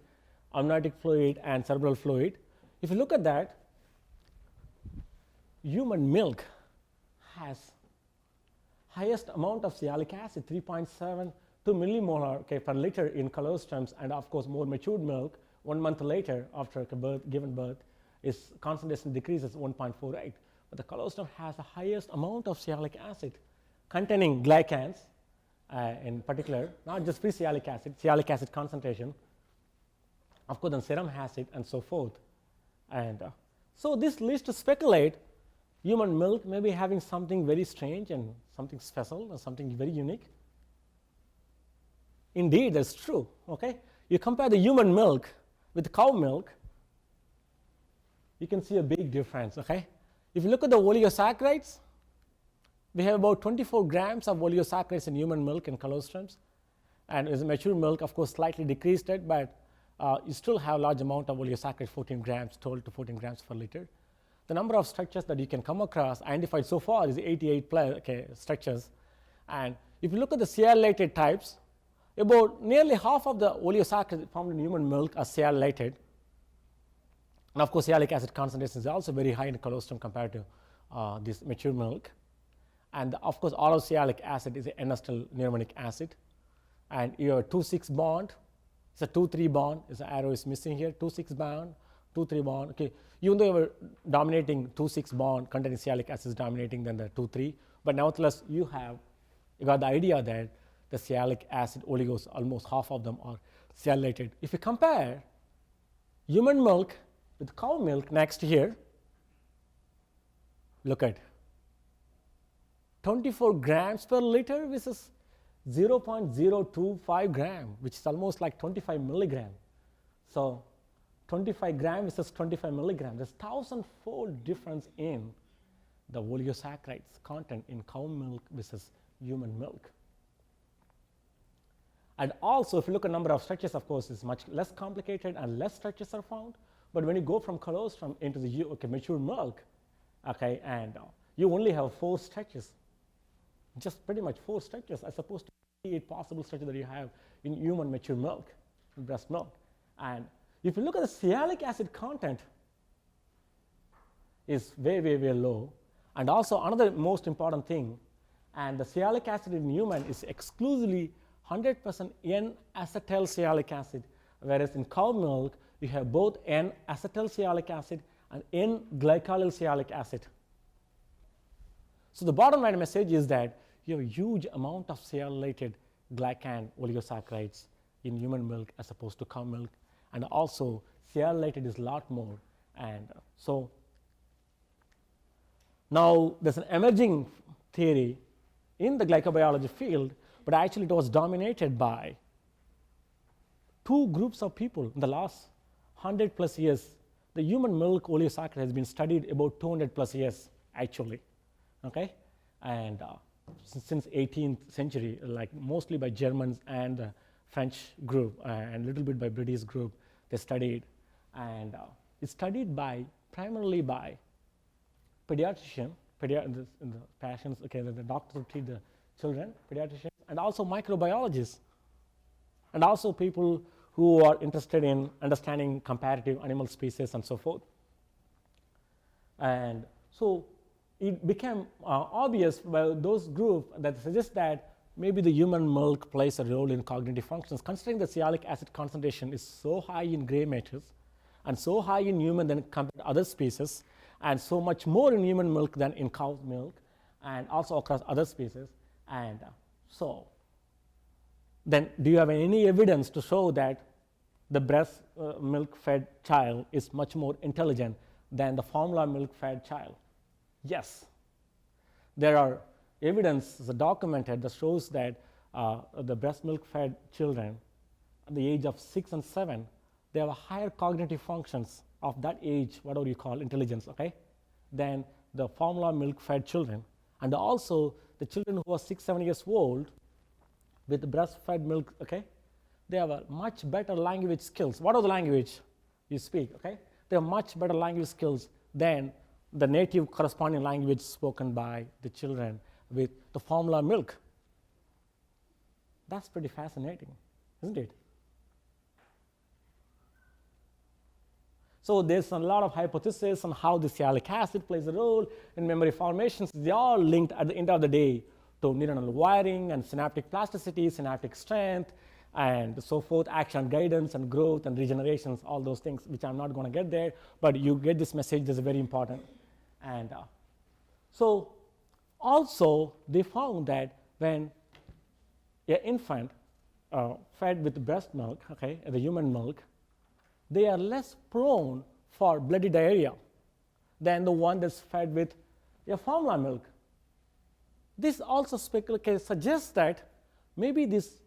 amniotic fluid, and cerebral fluid. If you look at that, human milk highest amount of sialic acid, 3.72 millimolar, okay, per liter in colostrums, and of course more matured milk 1 month later after given birth, its concentration decreases 1.48. But the colostrum has the highest amount of sialic acid containing glycans, in particular, not just free sialic acid concentration, of course, then serum acid and so forth. And so this leads to speculate human milk may be having something very strange and something special or something very unique. Indeed, that's true. Okay, you compare the human milk with cow milk, you can see a big difference. Okay, if you look at the oligosaccharides, we have about 24 grams of oligosaccharides in human milk and colostrums, and as mature milk, of course, slightly decreased it, but you still have large amount of oligosaccharides, 14 grams, 12 to 14 grams per liter. The number of structures that you can come across identified so far is 88 plus, okay, structures. And if you look at the sialylated types, about nearly half of the oligosaccharides found in human milk are sialylated. And of course, sialic acid concentration is also very high in colostrum compared to this mature milk. And of course, all of sialic acid is an N-acetyl neuronic acid. And your 2,6 bond, it's a 2,3 bond, the arrow is missing here, 2,6 bond, 2,3 bond. Okay, even though you were dominating 2,6 bond containing sialic acid is dominating than the 2,3, but nevertheless you got the idea that the sialic acid oligos, almost half of them are sialylated. If you compare human milk with cow milk next here, look at 24 grams per liter versus 0.025 gram, which is almost like 25 milligram. So 25 gram versus 25 milligram, there's 1,000-fold difference in the oligosaccharides content in cow milk versus human milk. And also, if you look at number of structures, of course, it's much less complicated and less structures are found. But when you go from colostrum into the mature milk, okay, and you only have 4 structures, just pretty much 4 structures as opposed to 8 possible structures that you have in human mature milk, in breast milk. And if you look at the sialic acid content, is very, very, very low. And also another most important thing, and the sialic acid in human is exclusively 100% N-acetyl sialic acid, whereas in cow milk you have both N-acetyl sialic acid and N-glycolyl sialic acid. So the bottom line message is that you have a huge amount of sialylated glycan oligosaccharides in human milk as opposed to cow milk, and also sialylated is a lot more. And so now there's an emerging theory in the glycobiology field, but actually it was dominated by 2 groups of people in the last 100 plus years. The human milk oligosaccharide has been studied about 200 plus years actually, okay? And since 18th century, like mostly by Germans and the French group and a little bit by British group, they studied. And it's studied primarily by pediatricians, the patients, okay, the doctors who treat the children, pediatricians, and also microbiologists, and also people who are interested in understanding comparative animal species and so forth. And so it became obvious by those groups that suggest that maybe the human milk plays a role in cognitive functions, considering the sialic acid concentration is so high in gray matters and so high in human than compared to other species, and so much more in human milk than in cow milk, and also across other species. And so then do you have any evidence to show that the breast milk fed child is much more intelligent than the formula milk fed child? Yes. There are evidence documented that shows that the breast milk fed children at the age of 6 and 7, they have a higher cognitive functions of that age, whatever you call intelligence, okay, than the formula milk fed children. And also the children who are 6, 7 years old with breastfed milk, okay, they have a much better language skills. What are the language you speak, okay? They have much better language skills than the native corresponding language spoken by the children with the formula milk. That's pretty fascinating, isn't it? So there's a lot of hypotheses on how the sialic acid plays a role in memory formations. They are linked at the end of the day to neuronal wiring and synaptic plasticity, synaptic strength, and so forth, action guidance and growth and regenerations, all those things, which I'm not going to get there, but you get this message. This is very important. And so also they found that when an infant fed with breast milk, okay, the human milk, they are less prone for bloody diarrhea than the one that's fed with a formula milk. This also suggests that maybe this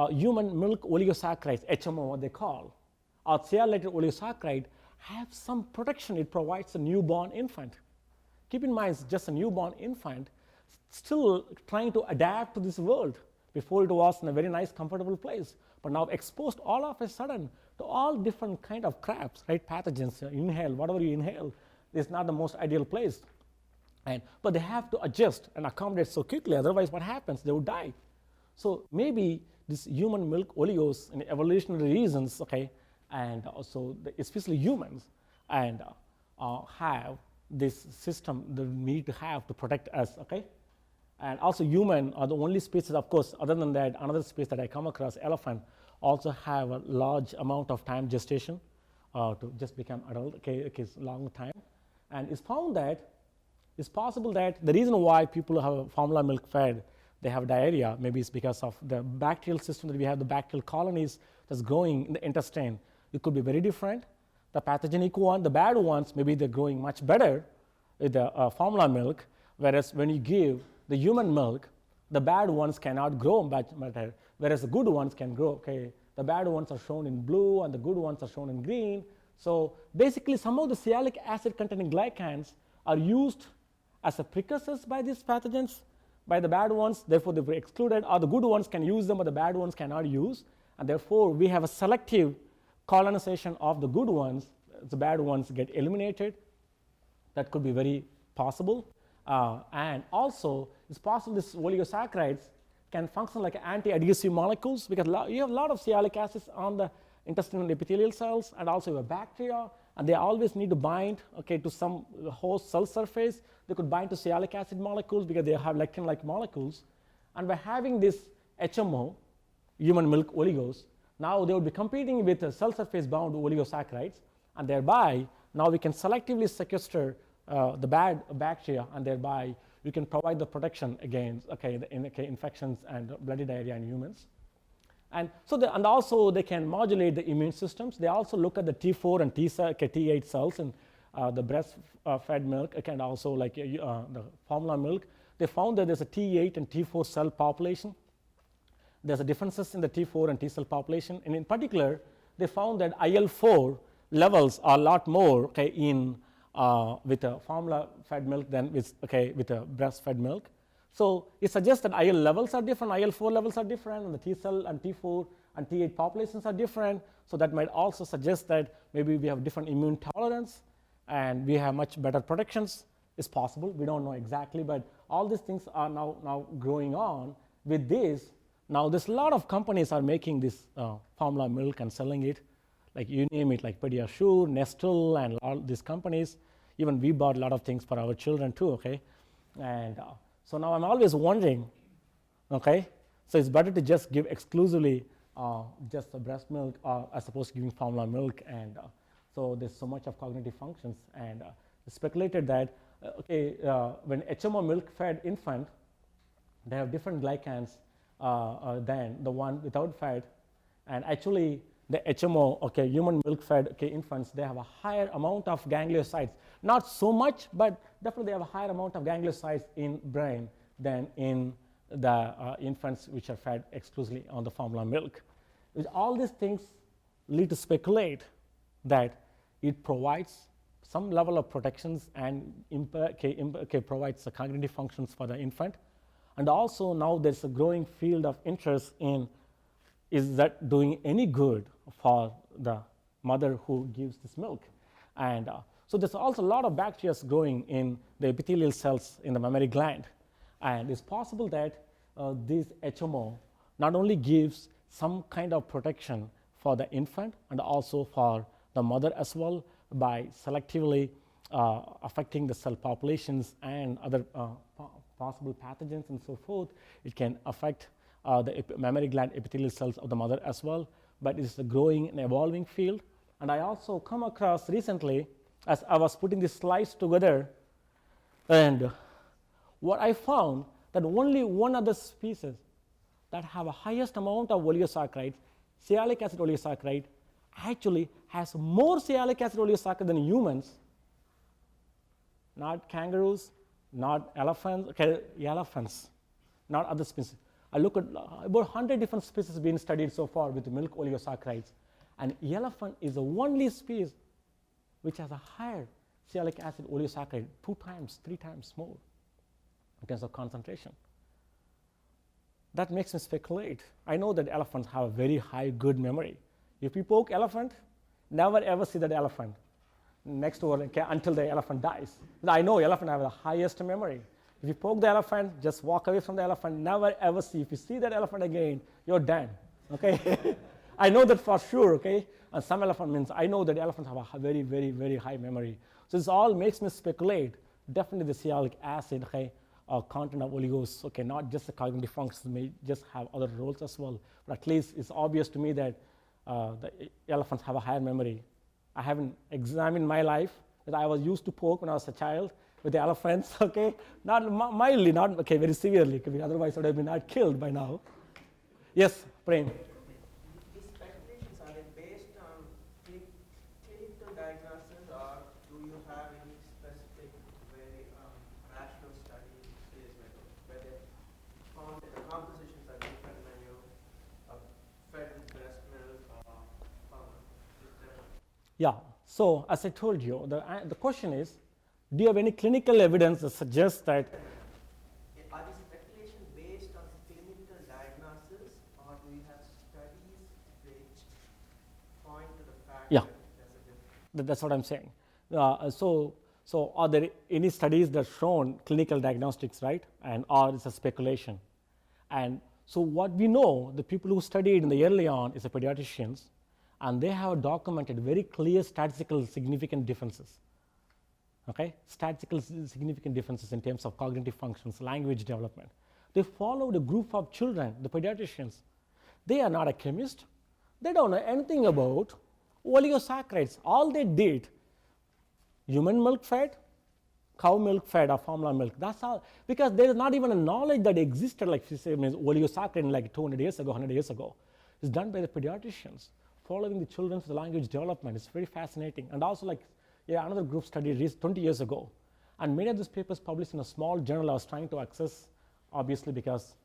human milk oligosaccharides, HMO, what they call, or sialylated oligosaccharide, have some protection it provides a newborn infant. Keep in mind, it's just a newborn infant still trying to adapt to this world. Before it was in a very nice, comfortable place, but now exposed all of a sudden to all different kind of craps, right? Pathogens, inhale, whatever you inhale, is not the most ideal place. But they have to adjust and accommodate so quickly, otherwise what happens? They would die. So maybe this human milk oligos, in evolutionary reasons, okay, and also especially humans, and have this system that we need to have to protect us, okay? And also human are the only species, of course, other than that, another species that I come across, elephant, also have a large amount of time gestation to just become adult, okay, it's a long time. And it's found that it's possible that the reason why people have formula milk fed, they have diarrhea, maybe it's because of the bacterial system that we have, the bacterial colonies that's growing in the intestine. It could be very different. The pathogenic one, the bad ones, maybe they're growing much better with the formula milk, whereas when you give the human milk, the bad ones cannot grow much better, whereas the good ones can grow, okay? The bad ones are shown in blue and the good ones are shown in green. So basically some of the sialic acid containing glycans are used as a precursors by these pathogens, by the bad ones, therefore they were excluded, or the good ones can use them but the bad ones cannot use, and therefore we have a selective colonization of the good ones, the bad ones get eliminated. That could be very possible. And also it's possible this oligosaccharides can function like anti-adhesive molecules, because you have a lot of sialic acids on the intestinal epithelial cells, and also you have bacteria, and they always need to bind, okay, to some host cell surface. They could bind to sialic acid molecules because they have lectin-like molecules. And by having this HMO, human milk oligos, now they would be competing with cell surface bound oligosaccharides, and thereby now we can selectively sequester the bad bacteria, and thereby we can provide the protection against infections and bloody diarrhea in humans. And so and also they can modulate the immune systems. They also look at the T4 and T8 cells in the breast-fed milk, and also like the formula milk. They found that there's a T8 and T4 cell population. There's a differences in the T4 and T cell population, and in particular, they found that IL-4 levels are a lot more, okay, in with a formula-fed milk than with a breast-fed milk. So it suggests that IL levels are different, IL-4 levels are different, and the T cell and T4 and T8 populations are different. So that might also suggest that maybe we have different immune tolerance and we have much better protections. It's possible, we don't know exactly, but all these things are now growing on. With this, now there's a lot of companies are making this formula milk and selling it, like you name it, like Pediasure, Nestle, and all these companies. Even we bought a lot of things for our children too, okay? And so now I'm always wondering, okay, so it's better to just give exclusively just the breast milk as opposed to giving formula milk. And so there's so much of cognitive functions, and it's speculated that when HMO milk fed infant, they have different glycans than the one without fed. And actually the HMO, human milk fed infants, they have a higher amount of gangliosides. Not so much, but definitely they have a higher amount of gangliosides in brain than in the infants which are fed exclusively on the formula milk. All these things lead to speculate that it provides some level of protections and provides the cognitive functions for the infant. And also now there's a growing field of interest in, is that doing any good for the mother who gives this milk? And so there's also a lot of bacteria growing in the epithelial cells in the mammary gland. And it's possible that this HMO not only gives some kind of protection for the infant and also for the mother as well, by selectively affecting the cell populations and other possible pathogens and so forth. It can affect the mammary gland epithelial cells of the mother as well, but it's a growing and evolving field. And I also come across recently, as I was putting these slides together, and what I found that only one other species that have a highest amount of oligosaccharides, sialic acid oligosaccharide, actually has more sialic acid oligosaccharide than humans. Not kangaroos, not elephants, okay, elephants, not other species. I look at about 100 different species being studied so far with milk oligosaccharides, and elephant is the only species which has a higher sialic acid oligosaccharide, 2 times, 3 times more in terms of concentration. That makes me speculate. I know that elephants have a very high good memory. If you poke elephant, never ever see that elephant next to her until the elephant dies. I know elephant have the highest memory. If you poke the elephant, just walk away from the elephant, never ever see. If you see that elephant again, you're done, okay? I know that for sure, okay? And some elephant means I know that elephants have a very, very, very high memory. So this all makes me speculate. Definitely the sialic acid, okay, content of oligos, okay, not just the cognitive functions, may just have other roles as well. But at least it's obvious to me that the elephants have a higher memory. I haven't examined my life, that I was used to poke when I was a child with the elephants, okay? Not mildly, not okay, very severely, because otherwise I would have been not killed by now. Yes, Prem. These speculations, are they based on clinical diagnosis, or do you have any specific, very rational studies where they found that the compositions are different when you fed with breast milk or formula? Yeah, so as I told you, the question is, do you have any clinical evidence that suggests that? Are these speculations based on clinical diagnosis, or do you have studies which point to the fact Yeah. that there's a difference? That's what I'm saying. So are there any studies that shown clinical diagnostics, right? And or it's a speculation. And so what we know, the people who studied in the early on is the pediatricians, and they have documented very clear statistical significant differences. Okay, statistical significant differences in terms of cognitive functions, language development. They followed a group of children, the pediatricians. They are not a chemist. They don't know anything about oligosaccharides. All they did, human milk fed, cow milk fed, or formula milk. That's all. Because there is not even a knowledge that existed, like you say, oligosaccharide like 200 years ago, 100 years ago. It's done by the pediatricians, following the children's language development. It's very fascinating. And also, like, yeah, another group studied 20 years ago. And many of these papers published in a small journal I was trying to access, obviously, because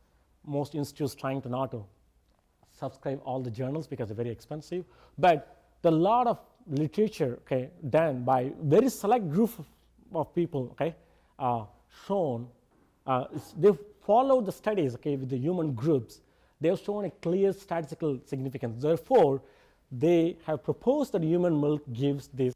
most institutes trying to not to subscribe all the journals because they're very expensive. But the lot of literature, okay, done by very select group of people, okay, shown, they've followed the studies, okay, with the human groups. They've shown a clear statistical significance. Therefore, they have proposed that human milk gives this.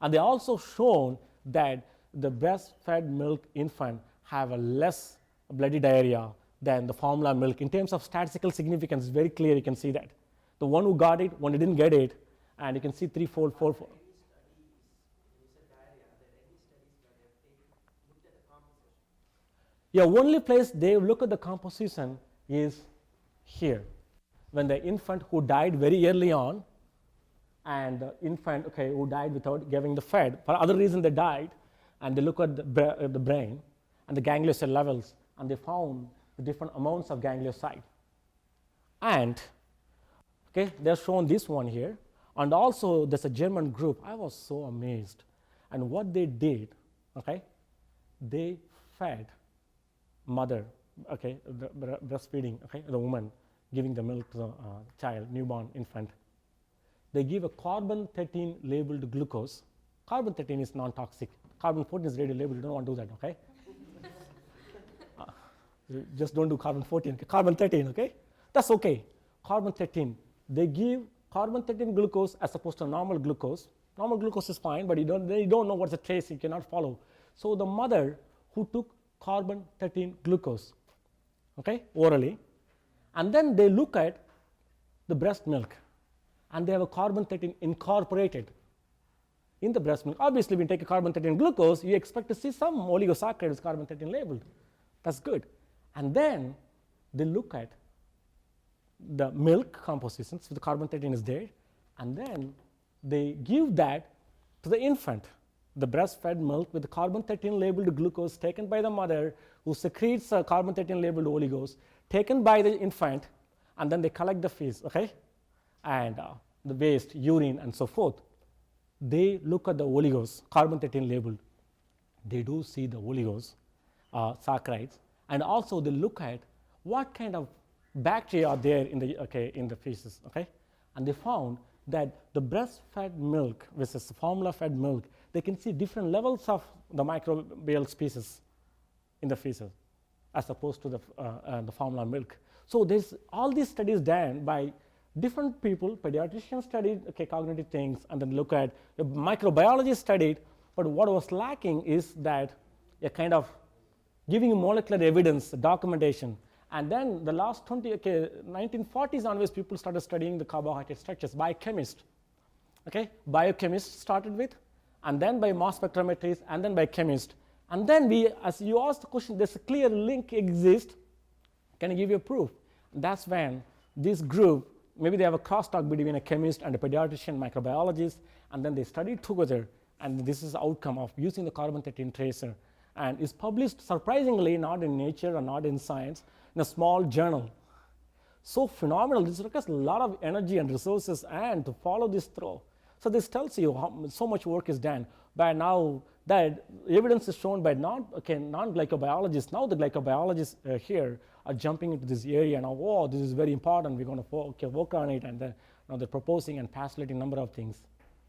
And they also shown that the breastfed milk infant have a less bloody diarrhea than the formula milk. In terms of statistical significance, it's very clear, you can see that. The one who got it, one who didn't get it, and you can see 3-fold, 4-fold. Yeah, only place they look at the composition is here. When the infant who died very early on, and the infant, okay, who died without giving the fed, for other reason they died, and they look at the brain and the ganglioside levels, and they found the different amounts of ganglioside. And, okay, they're shown this one here, and also there's a German group. I was so amazed. And what they did, okay, they fed mother, okay, the breastfeeding, okay, the woman giving the milk to the child, newborn infant. They give a carbon-13 labeled glucose. Carbon-13 is non-toxic. Carbon-14 is already labeled. You don't want to do that, okay? Just don't do carbon-14. Carbon-13, okay? That's okay. Carbon-13. They give carbon-13 glucose as opposed to normal glucose. Normal glucose is fine, but they don't know what's the trace. You cannot follow. So the mother who took carbon-13 glucose, okay, orally, and then they look at the breast milk, and they have a carbon-13 incorporated in the breast milk. Obviously, when you take a carbon-13 glucose, you expect to see some oligosaccharides carbon-13 labeled. That's good. And then they look at the milk composition, so the carbon 13 is there, and then they give that to the infant, the breastfed milk with the carbon 13 labeled glucose taken by the mother, who secretes carbon 13 labeled oligos taken by the infant, and then they collect the feces, okay, and the waste, urine, and so forth. They look at the oligos, carbon 13 labeled. They do see the oligos, saccharides, and also they look at what kind of bacteria are there in the feces, okay? And they found that the breastfed milk versus formula-fed milk, they can see different levels of the microbial species in the feces as opposed to the formula milk. So there's all these studies done by different people. Pediatricians studied cognitive things, and then look at the microbiology studied, but what was lacking is that a kind of giving molecular evidence, documentation. And then the last 1940s onwards, people started studying the carbohydrate structures, biochemists. Okay, biochemists started with, and then by mass spectrometries, and then by chemists. And then we, as you asked the question, there's a clear link exists. Can I give you a proof? That's when this group, maybe they have a crosstalk between a chemist and a pediatrician microbiologist, and then they studied together, and this is the outcome of using the carbon 13 tracer, and is published surprisingly not in Nature or not in Science, in a small journal. So phenomenal. This requires a lot of energy and resources and to follow this through. So this tells you how so much work is done. By now, that evidence is shown by non-glycobiologists. Now the glycobiologists here are jumping into this area and, oh, this is very important. We're going to work on it, and now they're proposing and postulating a number of things.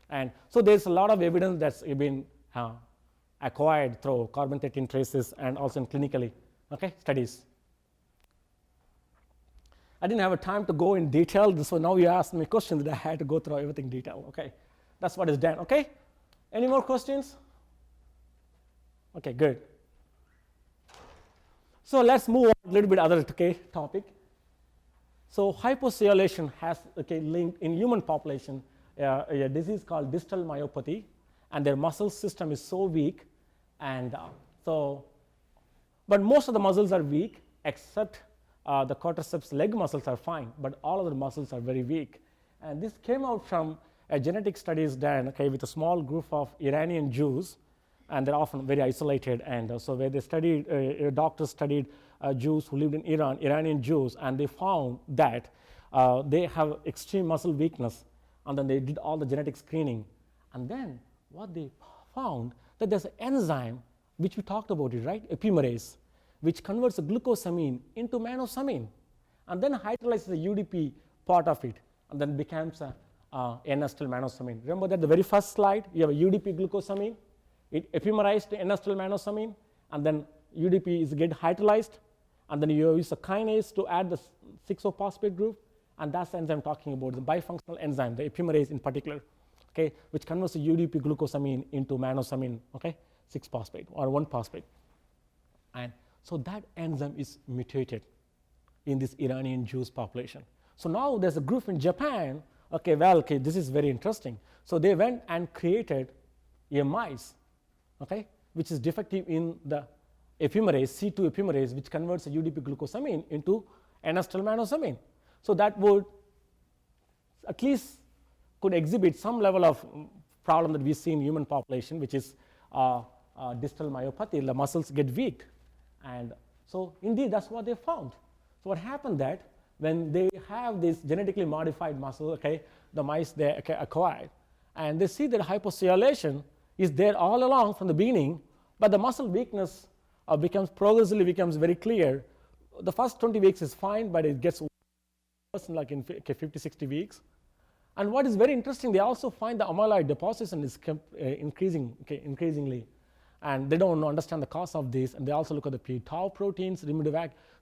And so there's a lot of evidence that's been acquired through carbon 13 traces and also in clinically studies. I didn't have a time to go in detail, so now you asked me questions that I had to go through everything in detail. Okay, that's what is done. Okay, any more questions? Okay, good. So let's move on a little bit other topic. So hyposialyation has linked in human population a disease called distal myopathy, and their muscle system is so weak, and but most of the muscles are weak except the quadriceps leg muscles are fine, but all other muscles are very weak. And this came out from genetic studies done with a small group of Iranian Jews, and they're often very isolated. And so where they studied, doctors studied Jews who lived in Iran, Iranian Jews, and they found that they have extreme muscle weakness. And then they did all the genetic screening. And then what they found, that there's an enzyme, which we talked about it, right? Epimerase, which converts the glucosamine into manosamine, and then hydrolyzes the UDP part of it, and then becomes a N-acetyl manosamine. Remember that the very first slide, you have a UDP glucosamine, it epimerized to N-acetyl manosamine, and then UDP is get hydrolyzed, and then you use a kinase to add the 6-phosphate group, and that's the enzyme I'm talking about, the bifunctional enzyme, the epimerase in particular, which converts the UDP glucosamine into manosamine, 6-phosphate or 1-phosphate. And so that enzyme is mutated in this Iranian Jews population. So now there's a group in Japan, this is very interesting. So they went and created a mice, which is defective in the epimerase, C2 epimerase, which converts the UDP glucosamine into N-acetyl manosamine. So that would at least could exhibit some level of problem that we see in human population, which is distal myopathy, the muscles get weak. And so indeed, that's what they found. So what happened that when they have this genetically modified muscle, the mice they acquired, and they see that hyposialylation is there all along from the beginning, but the muscle weakness progressively becomes very clear. The first 20 weeks is fine, but it gets worse in 50, 60 weeks. And what is very interesting, they also find the amyloid deposition is increasingly. And they don't understand the cause of this, and they also look at the p-tau proteins, so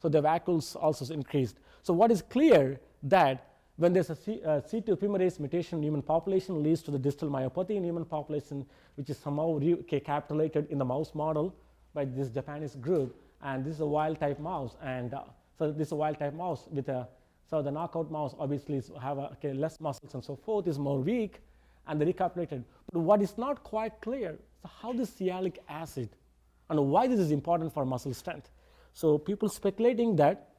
the vacuoles also increased. So what is clear that when there's a C2 epimerase mutation in human population leads to the distal myopathy in human population, which is somehow recapitulated in the mouse model by this Japanese group, and this is a wild type mouse, and so this is a wild type mouse with so the knockout mouse obviously have less muscles and so forth, is more weak, and they recapitulated. But what is not quite clear is how this sialic acid and why this is important for muscle strength. So people speculating that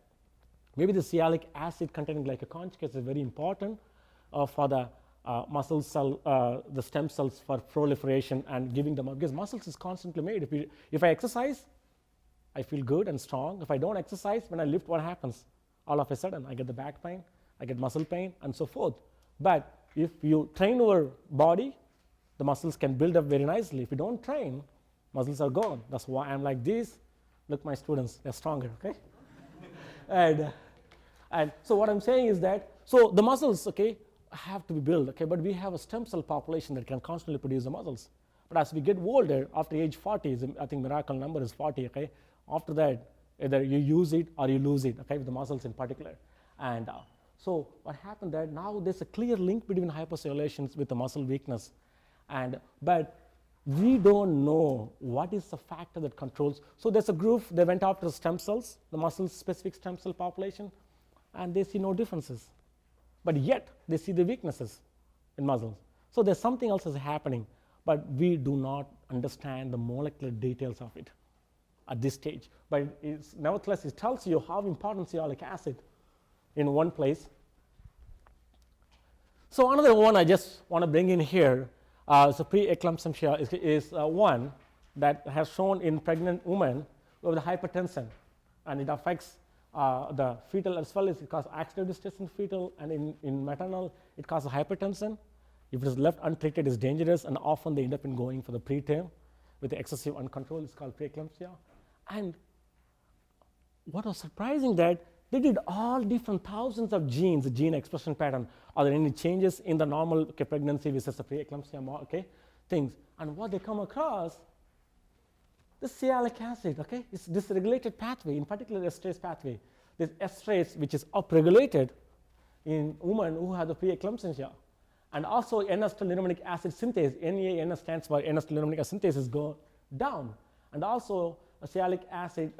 maybe the sialic acid containing glycoconjugates is very important for the muscle cell, the stem cells for proliferation and giving them up, because muscles is constantly made. If I exercise, I feel good and strong. If I don't exercise, when I lift, what happens? All of a sudden, I get the back pain, I get muscle pain, and so forth. But if you train your body, the muscles can build up very nicely. If you don't train, muscles are gone. That's why I'm like this. Look, my students, they're stronger, okay? and so what I'm saying is that, so the muscles, okay, have to be built, okay, but we have a stem cell population that can constantly produce the muscles. But as we get older, after age 40, I think miracle number is 40, okay? After that, either you use it or you lose it, okay, with the muscles in particular. And so what happened that now there's a clear link between hyposialylations with the muscle weakness. But we don't know what is the factor that controls. So there's a group, they went after stem cells, the muscle-specific stem cell population, and they see no differences. But yet, they see the weaknesses in muscles. So there's something else is happening, but we do not understand the molecular details of it at this stage. But nevertheless, it tells you how important sialic acid in one place. So another one I just want to bring in here is a preeclampsia is one that has shown in pregnant women with hypertension, and it affects the fetal as well as it causes oxidative distress in fetal, and in maternal it causes hypertension. If it is left untreated, it's dangerous, and often they end up in going for the preterm with the excessive uncontrolled. It's called preeclampsia. And what was surprising that they did all different thousands of genes, the gene expression pattern. Are there any changes in the normal pregnancy versus the preeclampsia things? And what they come across, the sialic acid, okay, is dysregulated pathway, in particular the estrase pathway. This estrase, which is upregulated in women who have the preeclampsia. And also N-acetylniraminic acid synthase, NAN stands for N-acetylniraminic acid synthase, is go down. And also sialic acid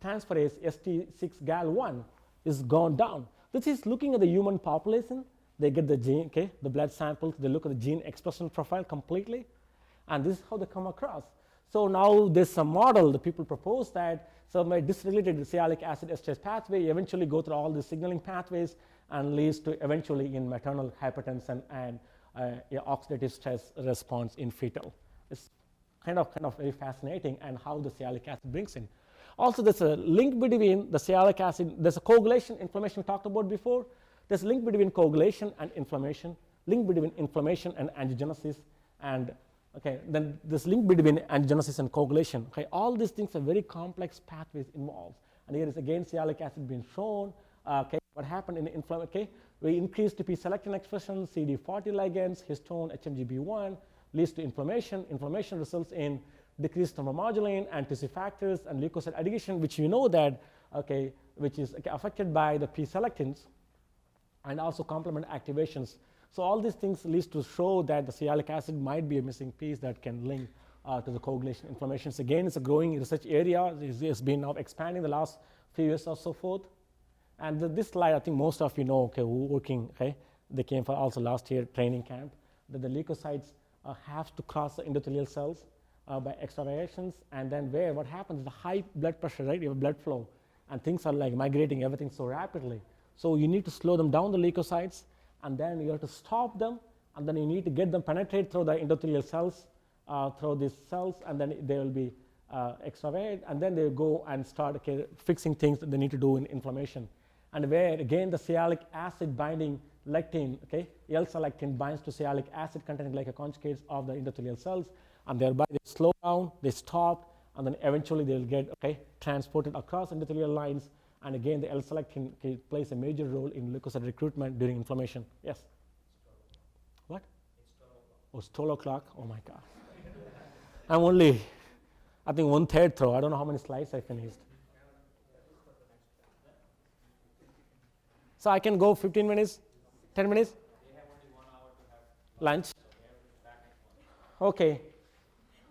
transferase ST6-GAL1 is gone down. This is looking at the human population. They get the gene, okay, the blood samples, they look at the gene expression profile completely, and this is how they come across. So now there's a model, the people propose that some dysregulated sialic acid estrase pathway eventually go through all the signaling pathways and leads to eventually in maternal hypertension and oxidative stress response in fetal. It's kind of very fascinating, and how the sialic acid brings in. Also, there's a link between the sialic acid, there's a coagulation, inflammation we talked about before. There's a link between coagulation and inflammation, link between inflammation and angiogenesis, and okay, then this link between angiogenesis and coagulation. Okay, all these things are very complex pathways involved. And here is again sialic acid being shown. Okay, what happened in inflammation? Okay, we increased P-selectin expression, CD40 ligands, histone, HMGB1, leads to inflammation. Inflammation results in decreased thromboglobulin and tissue factors and leukocyte adhesion, which you know that, okay, which is affected by the P-selectins, and also complement activations. So all these things leads to show that the sialic acid might be a missing piece that can link to the coagulation inflammations. Again, it's a growing research area. It's been now expanding the last few years or so forth. And this slide, I think most of you know, okay, who working, okay, they came for also last year training camp, that the leukocytes have to cross the endothelial cells by extravasations, and then what happens is the high blood pressure, right? You have blood flow, and things are like migrating everything so rapidly. So you need to slow them down, the leukocytes, and then you have to stop them, and then you need to get them penetrate through the endothelial cells, through these cells, and then they will be extravasate, and then they go and start fixing things that they need to do in inflammation. And where again the sialic acid binding lectin, okay, L-selectin binds to sialic acid containing glycoconjugates of the endothelial cells, and thereby they slow down, they stop, and then eventually they'll get transported across endothelial lines. And again, the L-selectin plays a major role in leukocyte recruitment during inflammation. Yes? What? It's 12 o'clock. Oh my God. I'm only, I think 1/3 through. I don't know how many slides I finished. So I can go 15 minutes, 10 minutes? They have only 1 hour to have lunch. Okay.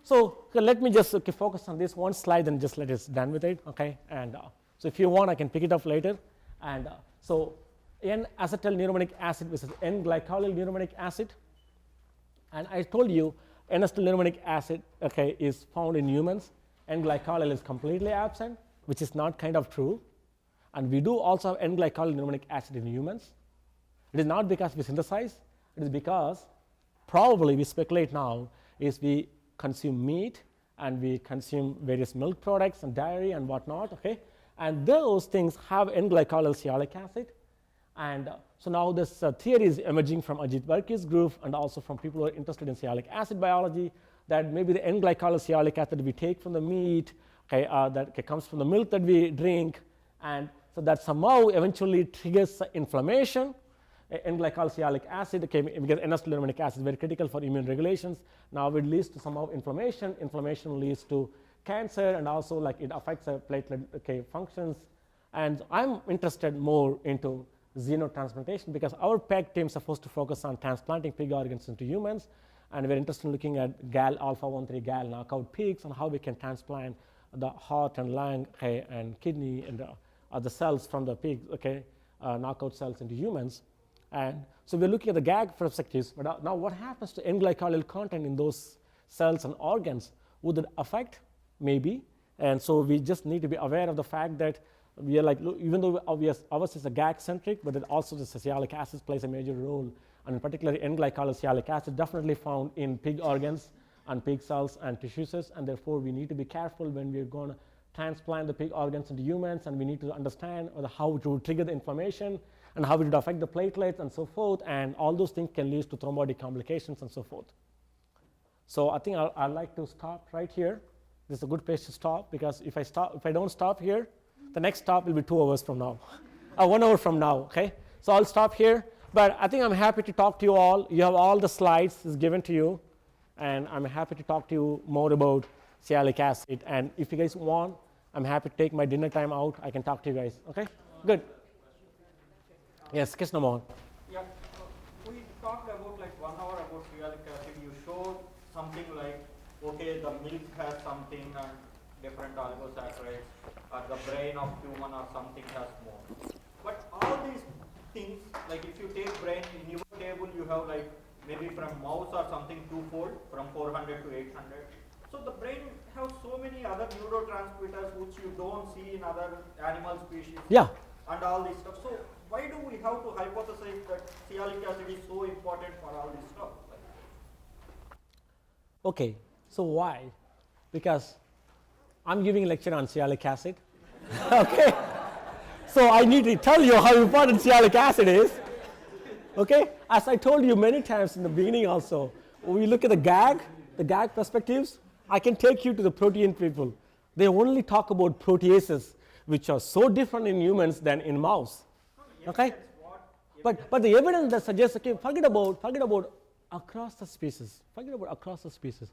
So let me just focus on this one slide and just let us done with it. Okay. And so if you want, I can pick it up later. And so N-acetylniraminic acid versus N-glycolylniraminic acid. And I told you N-acetylniraminic acid, okay, is found in humans. N-glycolyl is completely absent. which is not kind of true. And we do also have N-glycosylanomic acid in humans. It is not because we synthesize, it is because probably we speculate now is we consume meat and we consume various milk products and dairy and whatnot, okay? And those things have N-glycosyl sialic acid. And so now this theory is emerging from Ajit Varki's group and also from people who are interested in sialic acid biology, that maybe the N-glycosyl sialic acid we take from the meat, okay, that comes from the milk that we drink, and so that somehow eventually triggers inflammation. N-glycosyl sialic acid, okay, because N-acetylenic acid is very critical for immune regulations. Now it leads to somehow inflammation. Inflammation leads to cancer, and also like it affects platelet functions. And I'm interested more into xenotransplantation because our PEG team is supposed to focus on transplanting pig organs into humans, and we're interested in looking at gal alpha-1,3 gal knockout pigs and how we can transplant the heart and lung, okay, and kidney and the cells from the pigs, okay, knockout cells into humans. And so we're looking at the GAG perspectives, but now what happens to N-glycosyl content in those cells and organs? Would it affect? Maybe. And so we just need to be aware of the fact that we are like, even though ours is a GAG-centric, but it also the sialic acid plays a major role, and in particular N-glycosyl sialic acid definitely found in pig organs and pig cells and tissues, and therefore we need to be careful when we're going to transplant the pig organs into humans, and we need to understand how it would trigger the inflammation and how it would affect the platelets and so forth, and all those things can lead to thrombotic complications and so forth. So I think I'd like to stop right here. This is a good place to stop, because if I don't stop here, the next stop will be 2 hours from now, 1 hour from now, okay? So I'll stop here, but I think I'm happy to talk to you all. You have all the slides is given to you, and I'm happy to talk to you more about sialic acid. And if you guys want, I'm happy to take my dinner time out. I can talk to you guys, okay? Good. Yes, Krishnamon. Yeah, we talked about like 1 hour about sialic acid. You showed something like, okay, the milk has something and different oligosaccharides, or the brain of human or something has more. But all these things, like if you take brain, in your table you have like maybe from mouse or something twofold, from 400 to 800. So the brain has so many other neurotransmitters which you don't see in other animal species. Yeah. And all this stuff. So why do we have to hypothesize that sialic acid is so important for all this stuff? Okay, so why? Because I'm giving a lecture on sialic acid. Okay, so I need to tell you how important sialic acid is. Okay, as I told you many times in the beginning also, when we look at the GAG perspectives, I can take you to the protein people. They only talk about proteases, which are so different in humans than in mouse. Okay, but the evidence that suggests, okay, forget about across the species. Forget about across the species.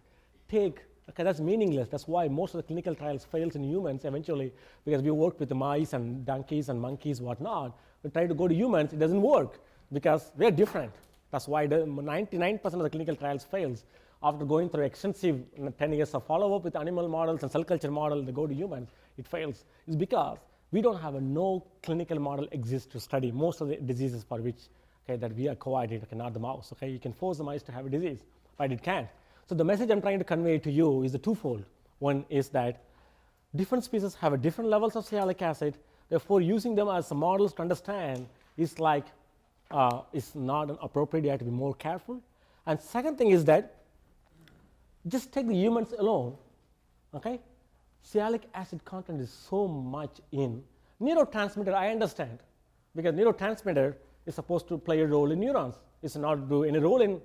Take, okay, that's meaningless. That's why most of the clinical trials fails in humans eventually, because we work with the mice and donkeys and monkeys, whatnot. We try to go to humans, it doesn't work because we're different. That's why 99% of the clinical trials fails. After going through extensive 10 years of follow-up with animal models and cell culture model, they go to humans, it fails. It's because we don't have no clinical model exists to study most of the diseases for which, okay, that we are coordinated, okay, not the mouse. Okay, you can force the mice to have a disease, but it can't. So the message I'm trying to convey to you is the twofold. One is that different species have a different levels of sialic acid. Therefore, using them as models to understand is like is not an appropriate. You have to be more careful. And second thing is that just take the humans alone. Okay, sialic acid content is so much in neurotransmitter. I understand, because neurotransmitter is supposed to play a role in neurons. It's not do any role in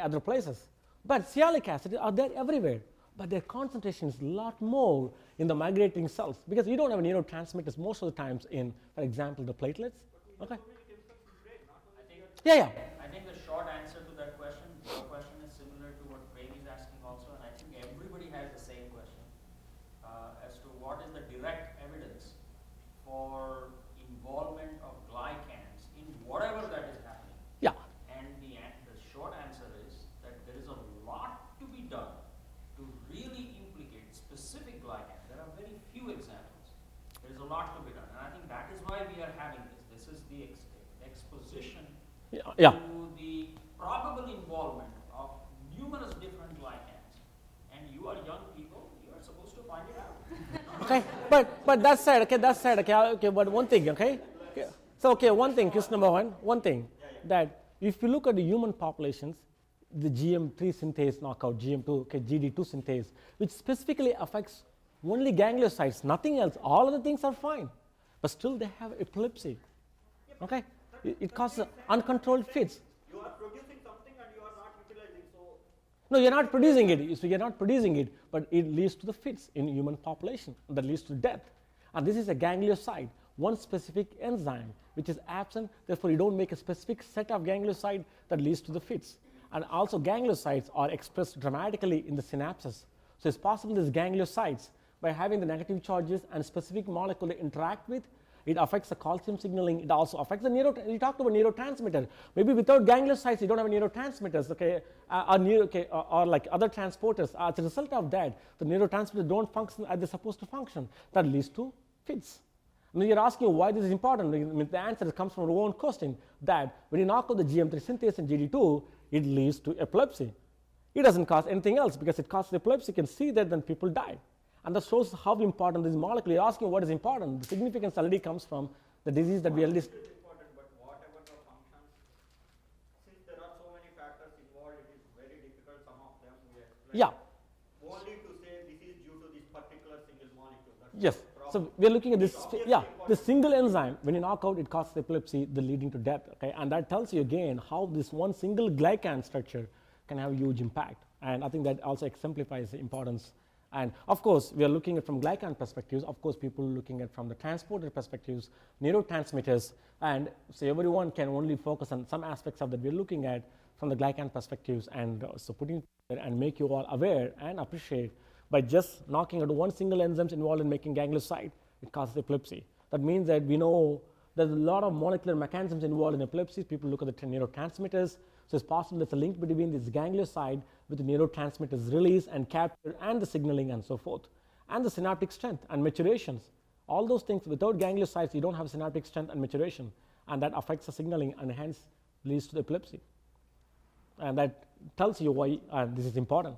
other places. But sialic acid are there everywhere. But their concentration is a lot more in the migrating cells, because you don't have neurotransmitters most of the times in, for example, the platelets. Okay. Yeah. I think the short answer to that question, your question is similar to what Craig is asking also, and I think everybody has the same question as to what is the direct evidence for involvement of glycans in whatever that is happening. Yeah. And the short answer is that there is a lot to be done to really implicate specific glycans. There are very few examples. There is a lot to be done, and I think that is why we are having this. This is the exposition Yeah. to the probable involvement of numerous different glycans. And you are young people, you are supposed to find it out. Okay. but that said, okay, but one thing, okay? So, okay, one thing, case number one thing, that if you look at the human populations, the GM3 synthase knockout, GM2, okay, GD2 synthase, which specifically affects only gangliosides, nothing else, all other things are fine, but still they have epilepsy, okay? It causes uncontrolled fits. You are producing something and you are not utilizing, so. No, you're not producing it, so you're not producing it, but it leads to the fits in human population, that leads to death. And this is a ganglioside, one specific enzyme, which is absent, therefore you don't make a specific set of ganglioside that leads to the fits. And also gangliosides are expressed dramatically in the synapses. So it's possible these gangliosides, by having the negative charges and specific molecule they interact with, it affects the calcium signaling, it also affects the you talked about neurotransmitter. Maybe without gangliosides, you don't have neurotransmitters, okay, or like other transporters. As a result of that, the neurotransmitters don't function as they're supposed to function. That leads to fits. Now you're asking why this is important. I mean, the answer comes from our own question, that when you knock out the GM3 synthase and GD2, it leads to epilepsy. It doesn't cause anything else because it causes epilepsy. You can see that then people die. And that shows how important this molecule. You're asking what is important. The significance already comes from the disease that we already. It is important, but whatever the functions, since there are so many factors involved, it is very difficult. Some of them we explain. Yeah. Only to say this is due to this particular single molecule. That's Yes. the problem. So we're looking at this. It's Yeah. obviously The single enzyme, when you knock out, it causes epilepsy, the leading to death. Okay. And that tells you again how this one single glycan structure can have a huge impact. And I think that also exemplifies the importance. And of course, we are looking at from glycan perspectives. Of course, people are looking at from the transporter perspectives, neurotransmitters, and so everyone can only focus on some aspects of that we're looking at from the glycan perspectives. And so putting it and make you all aware and appreciate by just knocking out one single enzyme involved in making ganglioside, it causes epilepsy. That means that we know there's a lot of molecular mechanisms involved in epilepsy. People look at the neurotransmitters. So it's possible there's a link between this ganglioside with the neurotransmitters release and capture and the signaling and so forth. And the synaptic strength and maturations. All those things, without gangliosides, you don't have synaptic strength and maturation. And that affects the signaling and hence leads to the epilepsy. And that tells you why this is important.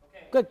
Okay. Good.